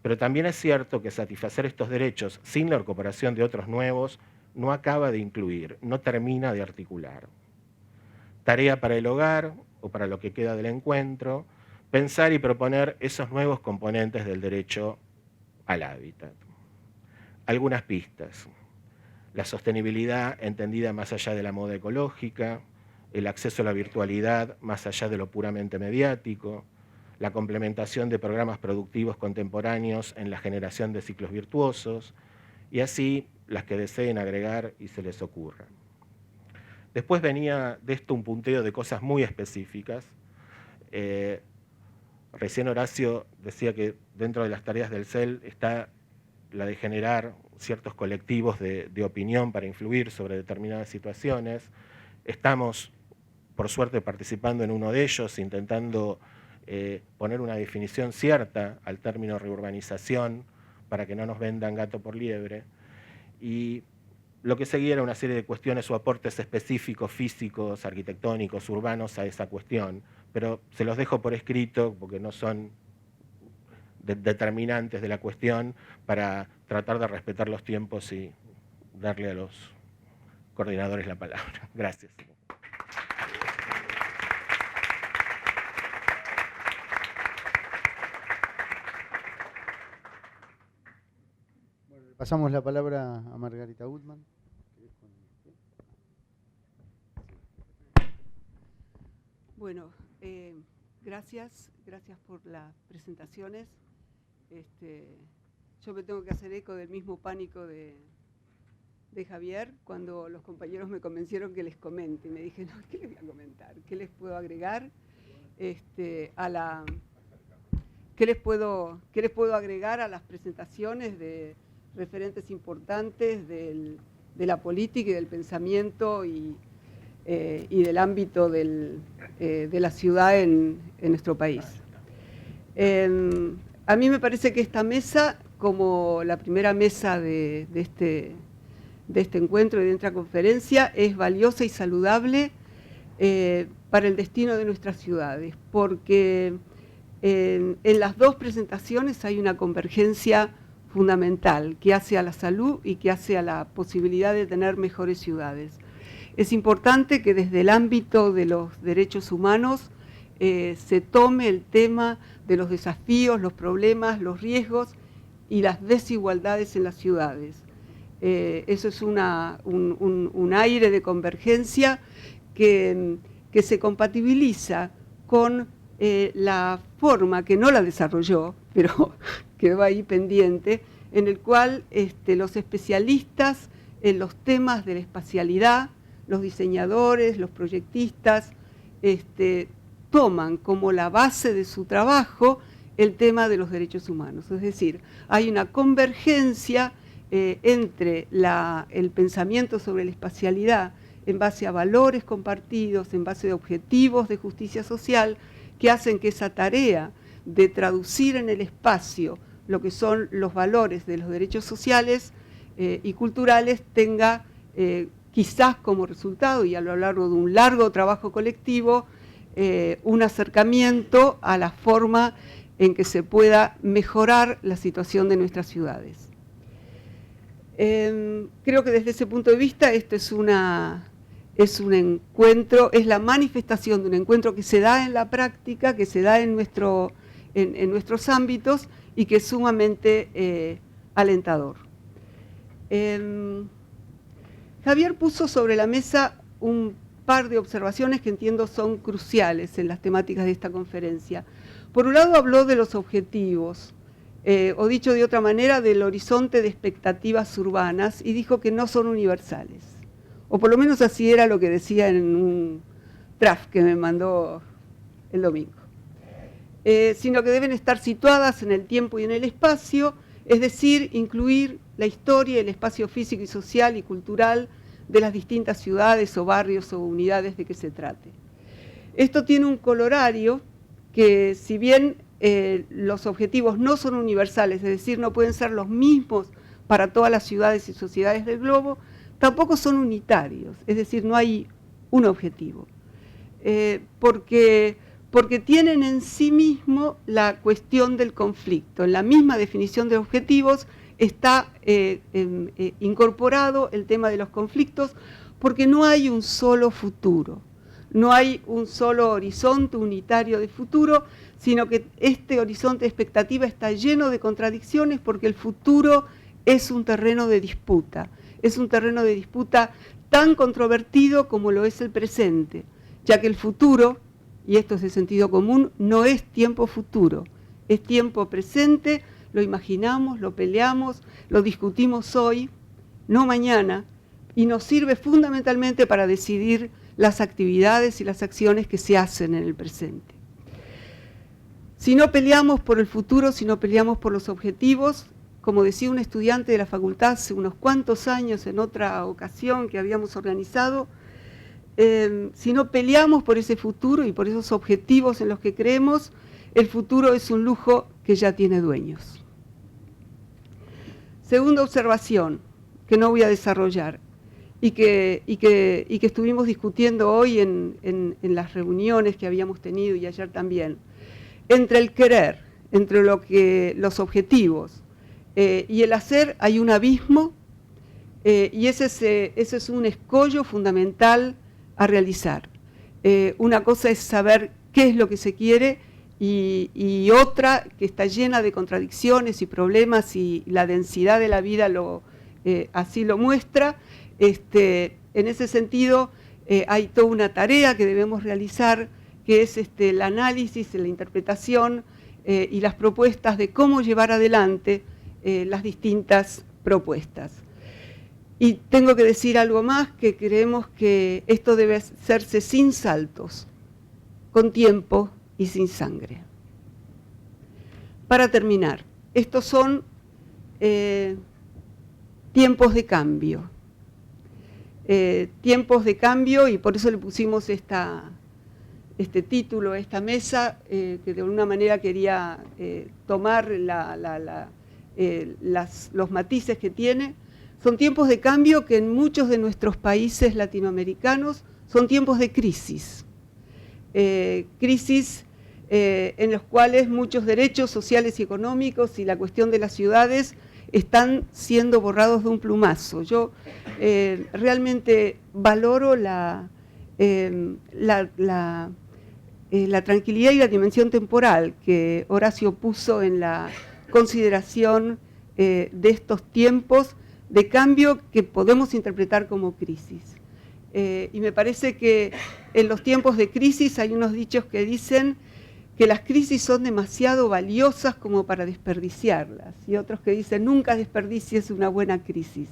S6: Pero también es cierto que satisfacer estos derechos sin la incorporación de otros nuevos no acaba de incluir, no termina de articular. Tarea para el hogar o para lo que queda del encuentro, pensar y proponer esos nuevos componentes del derecho al hábitat. Algunas pistas. La sostenibilidad entendida más allá de la moda ecológica, el acceso a la virtualidad más allá de lo puramente mediático, la complementación de programas productivos contemporáneos en la generación de ciclos virtuosos, y así las que deseen agregar y se les ocurra. Después venía de esto un punteo de cosas muy específicas. Recién Horacio decía que dentro de las tareas del CEL está la de generar ciertos colectivos de opinión para influir sobre determinadas situaciones. Estamos, por suerte, participando en uno de ellos, intentando poner una definición cierta al término reurbanización para que no nos vendan gato por liebre. Y lo que seguía era una serie de cuestiones o aportes específicos, físicos, arquitectónicos, urbanos a esa cuestión, pero se los dejo por escrito porque no son determinantes de la cuestión, para tratar de respetar los tiempos y darle a los coordinadores la palabra. Gracias.
S4: Pasamos la palabra a Margarita Gutman.
S7: Bueno, gracias por las presentaciones. Yo me tengo que hacer eco del mismo pánico de Javier cuando los compañeros me convencieron que les comente. Me dije, no, ¿qué les voy a comentar? ¿Qué les puedo agregar? ¿Qué les puedo agregar a las presentaciones de referentes importantes de la política y del pensamiento y del ámbito de la ciudad en nuestro país? A mí me parece que esta mesa como la primera mesa de este encuentro y de esta conferencia es valiosa y saludable para el destino de nuestras ciudades, porque en las dos presentaciones hay una convergencia fundamental que hace a la salud y que hace a la posibilidad de tener mejores ciudades. Es importante que desde el ámbito de los derechos humanos se tome el tema de los desafíos, los problemas, los riesgos y las desigualdades en las ciudades. Eso es un aire de convergencia que se compatibiliza con la forma, que no la desarrolló, pero quedó ahí pendiente, en el cual los especialistas en los temas de la espacialidad, los diseñadores, los proyectistas, toman como la base de su trabajo el tema de los derechos humanos. Es decir, hay una convergencia entre el pensamiento sobre la espacialidad en base a valores compartidos, en base a objetivos de justicia social, que hacen que esa tarea de traducir en el espacio lo que son los valores de los derechos sociales y culturales tenga quizás como resultado, y a lo largo de un largo trabajo colectivo, un acercamiento a la forma en que se pueda mejorar la situación de nuestras ciudades. Creo que desde ese punto de vista esto es un encuentro, es la manifestación de un encuentro que se da en la práctica, que se da en nuestros ámbitos y que es sumamente alentador. Javier puso sobre la mesa un par de observaciones que entiendo son cruciales en las temáticas de esta conferencia. Por un lado habló de los objetivos, o dicho de otra manera, del horizonte de expectativas urbanas, y dijo que no son universales. O por lo menos así era lo que decía en un draft que me mandó el domingo. Sino que deben estar situadas en el tiempo y en el espacio, es decir, incluir la historia, el espacio físico y social y cultural de las distintas ciudades o barrios o unidades de que se trate. Esto tiene un colorario que, si bien los objetivos no son universales, es decir, no pueden ser los mismos para todas las ciudades y sociedades del globo, tampoco son unitarios, es decir, no hay un objetivo, porque tienen en sí mismo la cuestión del conflicto. En la misma definición de objetivos está incorporado el tema de los conflictos, porque no hay un solo futuro, no hay un solo horizonte unitario de futuro, sino que este horizonte de expectativa está lleno de contradicciones, porque el futuro es un terreno de disputa. Es un terreno de disputa tan controvertido como lo es el presente, ya que el futuro, y esto es de sentido común, no es tiempo futuro, es tiempo presente, lo imaginamos, lo peleamos, lo discutimos hoy, no mañana, y nos sirve fundamentalmente para decidir las actividades y las acciones que se hacen en el presente. Si no peleamos por el futuro, si no peleamos por los objetivos, como decía un estudiante de la facultad hace unos cuantos años en otra ocasión que habíamos organizado, si no peleamos por ese futuro y por esos objetivos en los que creemos, el futuro es un lujo que ya tiene dueños. Segunda observación, que no voy a desarrollar, y que estuvimos discutiendo hoy en las reuniones que habíamos tenido y ayer también. Entre el querer, entre los objetivos y el hacer hay un abismo, y ese es un escollo fundamental a realizar. Una cosa es saber qué es lo que se quiere y otra que está llena de contradicciones y problemas, y la densidad de la vida así lo muestra. En ese sentido hay toda una tarea que debemos realizar, que es el análisis, la interpretación y las propuestas de cómo llevar adelante las distintas propuestas. Y tengo que decir algo más, que creemos que esto debe hacerse sin saltos, con tiempo y sin sangre. Para terminar, estos son tiempos de cambio. Tiempos de cambio, y por eso le pusimos este título a esta mesa, que de alguna manera quería tomar los matices que tiene. Son tiempos de cambio que en muchos de nuestros países latinoamericanos son tiempos de crisis. Crisis en los cuales muchos derechos sociales y económicos y la cuestión de las ciudades están siendo borrados de un plumazo. Yo realmente valoro la tranquilidad y la dimensión temporal que Horacio puso en la consideración de estos tiempos de cambio que podemos interpretar como crisis. Y me parece que en los tiempos de crisis hay unos dichos que dicen que las crisis son demasiado valiosas como para desperdiciarlas, y otros que dicen nunca desperdicies una buena crisis.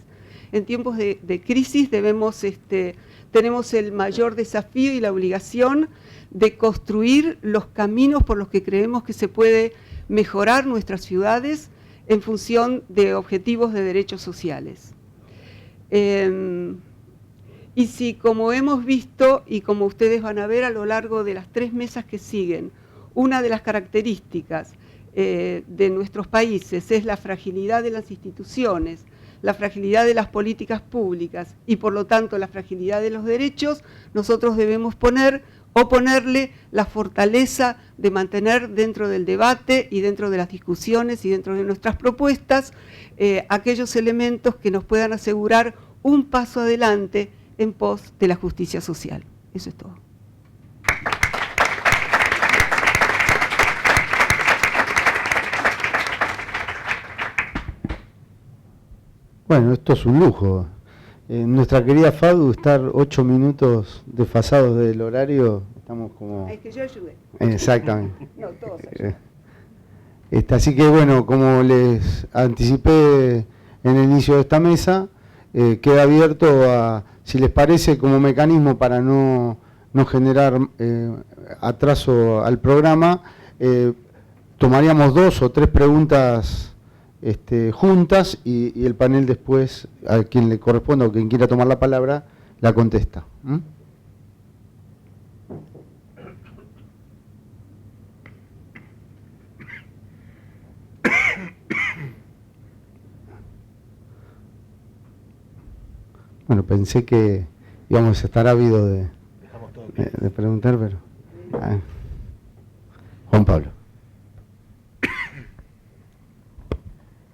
S7: En tiempos de crisis tenemos el mayor desafío y la obligación de construir los caminos por los que creemos que se puede mejorar nuestras ciudades en función de objetivos de derechos sociales. Y si, como hemos visto y como ustedes van a ver a lo largo de las 3 mesas que siguen, una de las características de nuestros países es la fragilidad de las instituciones, la fragilidad de las políticas públicas y por lo tanto la fragilidad de los derechos, nosotros debemos oponerle la fortaleza de mantener dentro del debate y dentro de las discusiones y dentro de nuestras propuestas aquellos elementos que nos puedan asegurar un paso adelante en pos de la justicia social. Eso es todo.
S4: Bueno, esto es un lujo. Nuestra querida Fadu, estar 8 minutos desfasados del horario, estamos como...
S7: Es que yo ayudé.
S4: Exactamente.
S7: No, todos ayudan.
S4: Así que bueno, como les anticipé en el inicio de esta mesa, queda abierto a, si les parece, como mecanismo para no generar atraso al programa, tomaríamos 2 o 3 preguntas juntas y el panel después, a quien le corresponda o quien quiera tomar la palabra, la contesta. Bueno, pensé que íbamos a estar ávidos de preguntar, pero... Juan Pablo.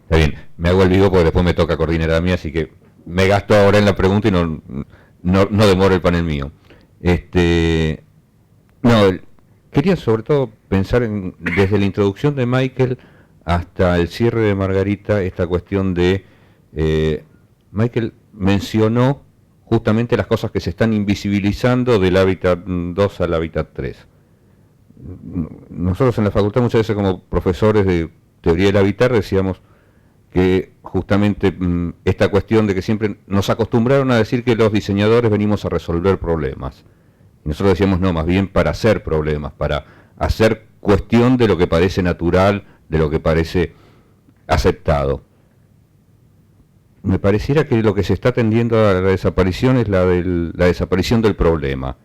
S8: Está bien, me hago el vivo porque después me toca coordinar a mí, así que me gasto ahora en la pregunta y no demoro el panel mío. Quería sobre todo pensar desde la introducción de Michael hasta el cierre de Margarita, esta cuestión de... Michael mencionó justamente las cosas que se están invisibilizando del hábitat 2 al hábitat 3. Nosotros en la facultad muchas veces como profesores de teoría del habitar decíamos que justamente esta cuestión de que siempre nos acostumbraron a decir que los diseñadores venimos a resolver problemas. Y nosotros decíamos no, más bien para hacer problemas, para hacer cuestión de lo que parece natural, de lo que parece aceptado. Me pareciera que lo que se está tendiendo a la desaparición es la desaparición del problema.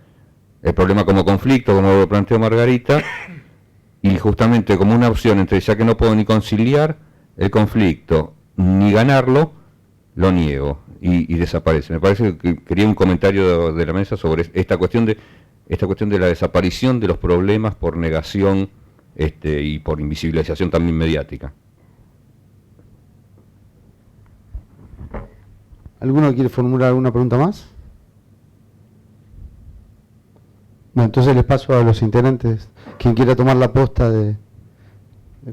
S8: El problema como conflicto, como lo planteó Margarita, y justamente como una opción entre ya que no puedo ni conciliar el conflicto ni ganarlo, lo niego y desaparece. Me parece que quería un comentario de la mesa sobre esta cuestión de la desaparición de los problemas por negación y por invisibilización también mediática.
S4: ¿Alguno quiere formular alguna pregunta más? Bueno, entonces les paso a los integrantes, quien quiera tomar la posta de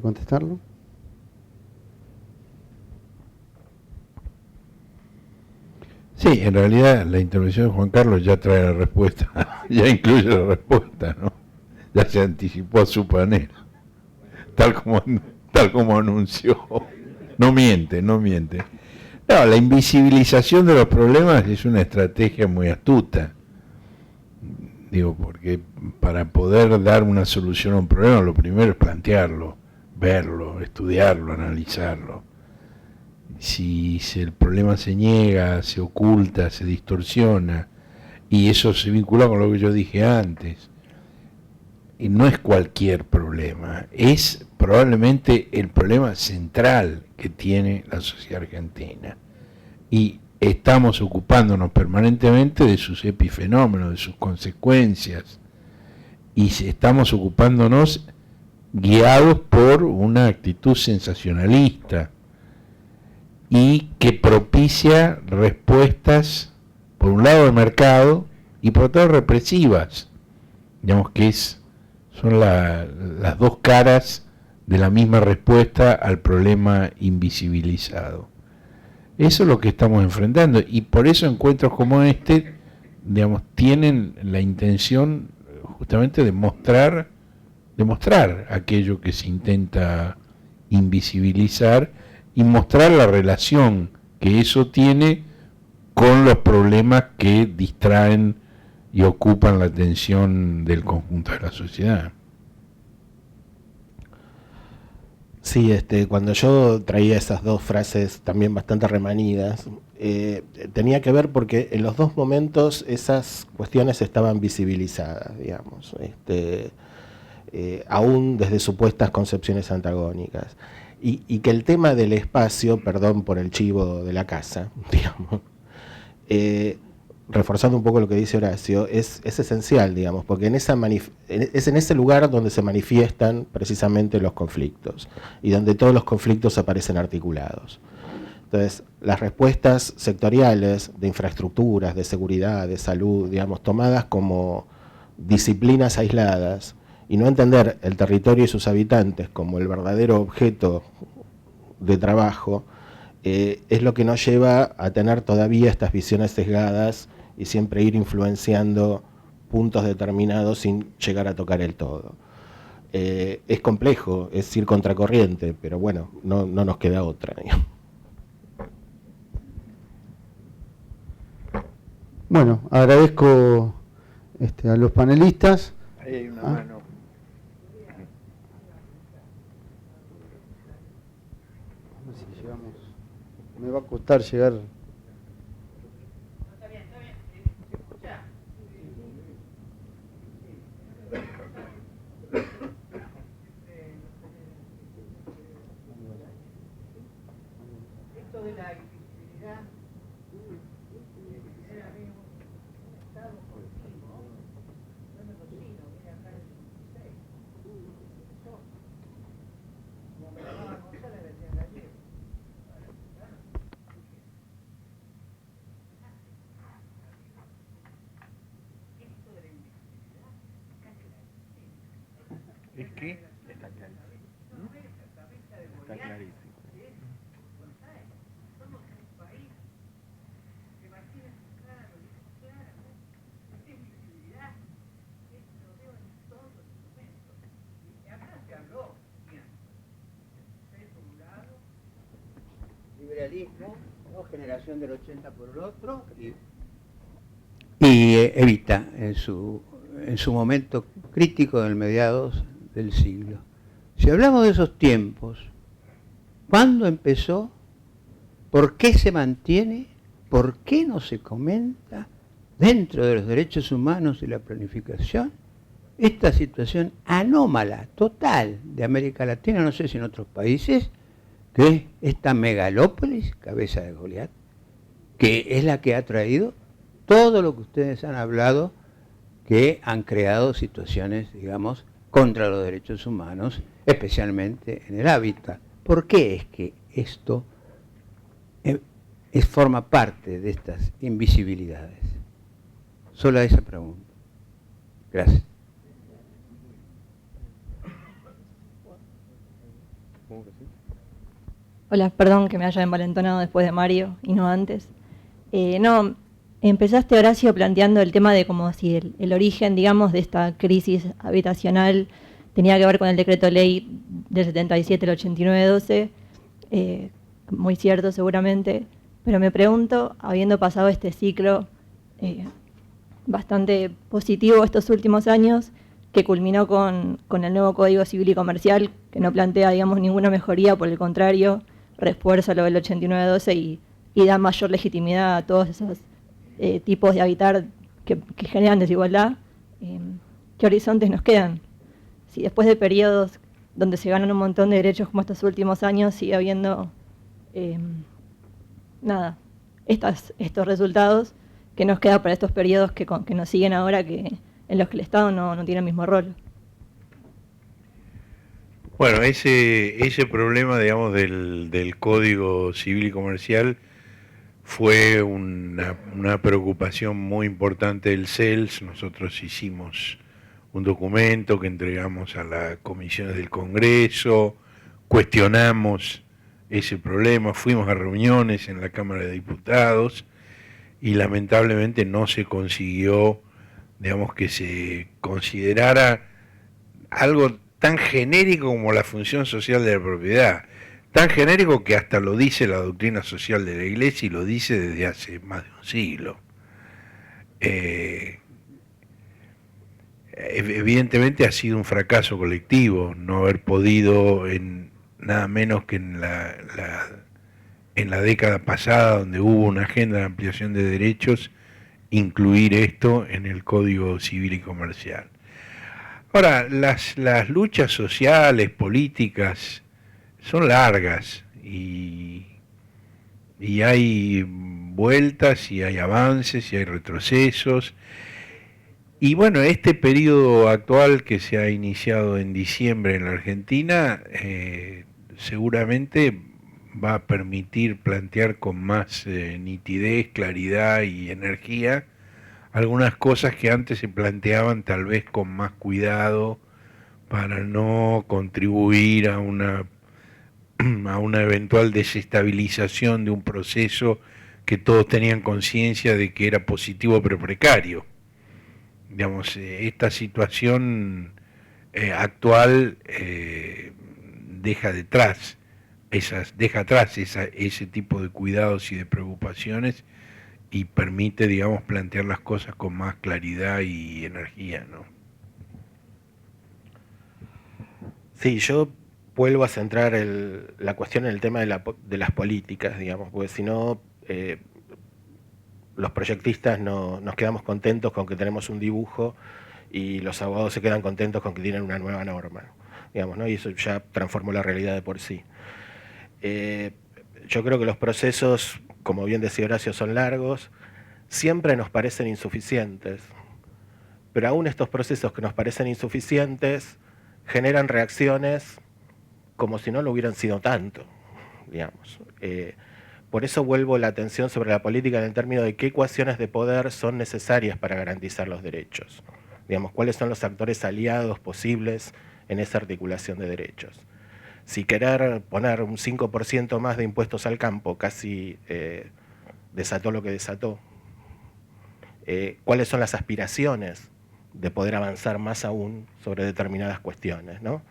S4: contestarlo.
S5: Sí, en realidad la intervención de Juan Carlos ya trae la respuesta, ya incluye la respuesta, ¿no? Ya se anticipó a su panel, tal como anunció. No miente. No, la invisibilización de los problemas es una estrategia muy astuta. Digo, porque para poder dar una solución a un problema, lo primero es plantearlo, verlo, estudiarlo, analizarlo. Si el problema se niega, se oculta, se distorsiona, y eso se vincula con lo que yo dije antes, y no es cualquier problema, es probablemente el problema central que tiene la sociedad argentina. Y estamos ocupándonos permanentemente de sus epifenómenos, de sus consecuencias, y estamos ocupándonos guiados por una actitud sensacionalista y que propicia respuestas, por un lado del mercado y por otro lado represivas. Digamos que son las dos caras de la misma respuesta al problema invisibilizado. Eso es lo que estamos enfrentando, y por eso encuentros como este, digamos, tienen la intención justamente de mostrar aquello que se intenta invisibilizar y mostrar la relación que eso tiene con los problemas que distraen y ocupan la atención del conjunto de la sociedad.
S6: Sí, cuando yo traía esas dos frases también bastante remanidas, tenía que ver porque en los dos momentos esas cuestiones estaban visibilizadas, digamos, aún desde supuestas concepciones antagónicas. Y que el tema del espacio, perdón por el chivo de la casa, digamos, reforzando un poco lo que dice Horacio, es esencial, digamos, porque es en ese lugar donde se manifiestan precisamente los conflictos y donde todos los conflictos aparecen articulados. Entonces, las respuestas sectoriales de infraestructuras, de seguridad, de salud, digamos, tomadas como disciplinas aisladas y no entender el territorio y sus habitantes como el verdadero objeto de trabajo, es lo que nos lleva a tener todavía estas visiones sesgadas y siempre ir influenciando puntos determinados sin llegar a tocar el todo. Es complejo, es ir contracorriente, pero bueno, no nos queda otra.
S4: Bueno, agradezco a los panelistas.
S5: Ahí hay una mano.
S4: Me va a costar llegar.
S1: Esto de la invisibilidad
S2: ¿Es que? Está clarísimo. Está clarísimo.
S9: Liberalismo, ¿no? Generación del 80 por el otro, y Evita en su momento crítico del mediados del siglo. Si hablamos de esos tiempos, ¿cuándo empezó? ¿Por qué se mantiene? ¿Por qué no se comenta dentro de los derechos humanos y la planificación esta situación anómala, total, de América Latina, no sé si en otros países, que es esta megalópolis, cabeza de Goliat, que es la que ha traído todo lo que ustedes han hablado, que han creado situaciones, digamos, contra los derechos humanos, especialmente en el hábitat? ¿Por qué es que esto forma parte de estas invisibilidades? Solo esa pregunta. Gracias.
S10: Hola, perdón que me haya envalentonado después de Mario y no antes. No, empezaste, Horacio, planteando el tema de como si el origen, digamos, de esta crisis habitacional tenía que ver con el decreto ley del 77, el 89-12, muy cierto seguramente, pero me pregunto, habiendo pasado este ciclo bastante positivo estos últimos años, que culminó con el nuevo Código Civil y Comercial, que no plantea, digamos, ninguna mejoría, por el contrario, refuerza lo del 89-12 y da mayor legitimidad a todos esos tipos de habitar que generan desigualdad. ¿Qué horizontes nos quedan? Si después de periodos donde se ganan un montón de derechos como estos últimos años, sigue habiendo estos resultados que nos queda para estos periodos que nos siguen ahora, en los que el Estado no tiene el mismo rol.
S5: Bueno, ese problema, digamos, del Código Civil y Comercial fue una preocupación muy importante del CELS. Nosotros hicimos un documento que entregamos a las comisiones del Congreso, cuestionamos ese problema, fuimos a reuniones en la Cámara de Diputados y lamentablemente no se consiguió, digamos, que se considerara algo tan genérico como la función social de la propiedad, tan genérico que hasta lo dice la doctrina social de la Iglesia y lo dice desde hace más de un siglo. Evidentemente ha sido un fracaso colectivo no haber podido, en nada menos que en la década pasada, donde hubo una agenda de ampliación de derechos, incluir esto en el Código Civil y Comercial. Ahora, las luchas sociales, políticas, son largas y hay vueltas y hay avances y hay retrocesos. Y bueno, este periodo actual que se ha iniciado en diciembre en la Argentina seguramente va a permitir plantear con más nitidez, claridad y energía algunas cosas que antes se planteaban tal vez con más cuidado para no contribuir a una eventual desestabilización de un proceso que todos tenían conciencia de que era positivo pero precario. Digamos, esta situación actual deja atrás ese tipo de cuidados y de preocupaciones y permite, digamos, plantear las cosas con más claridad y energía, ¿no?
S6: Sí, yo vuelvo a centrar la cuestión en el tema de las políticas, digamos, porque si no, los proyectistas nos quedamos contentos con que tenemos un dibujo y los abogados se quedan contentos con que tienen una nueva norma, digamos, ¿no? Y eso ya transformó la realidad de por sí. Yo creo que los procesos, como bien decía Horacio, son largos, siempre nos parecen insuficientes, pero aún estos procesos que nos parecen insuficientes generan reacciones como si no lo hubieran sido tanto, digamos. Por eso vuelvo la atención sobre la política en el término de qué ecuaciones de poder son necesarias para garantizar los derechos. Digamos, cuáles son los actores aliados posibles en esa articulación de derechos. Si querer poner un 5% más de impuestos al campo casi desató lo que desató. ¿Cuáles son las aspiraciones de poder avanzar más aún sobre determinadas cuestiones, ¿no?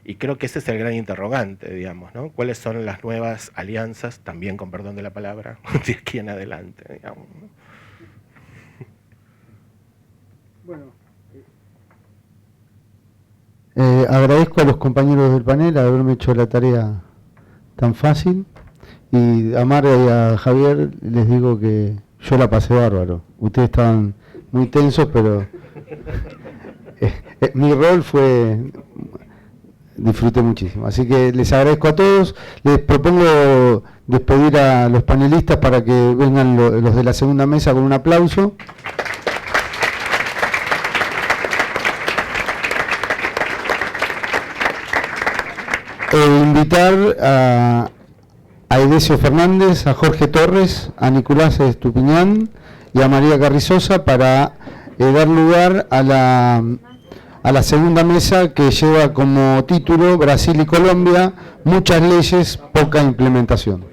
S6: Y creo que ese es el gran interrogante, digamos, ¿no? ¿Cuáles son las nuevas alianzas, también con perdón de la palabra, de aquí en adelante, digamos, ¿no?
S4: Bueno, agradezco a los compañeros del panel haberme hecho la tarea tan fácil, y a Mara y a Javier les digo que yo la pasé bárbaro. Ustedes estaban muy tensos, pero mi rol disfruté muchísimo. Así que les agradezco a todos. Les propongo despedir a los panelistas para que vengan los de la segunda mesa con un aplauso. Invitar a Edesio Fernández, a Jorge Torres, a Nicolás Estupiñán y a María Carrizosa para dar lugar a la segunda mesa, que lleva como título Brasil y Colombia, muchas leyes, poca implementación.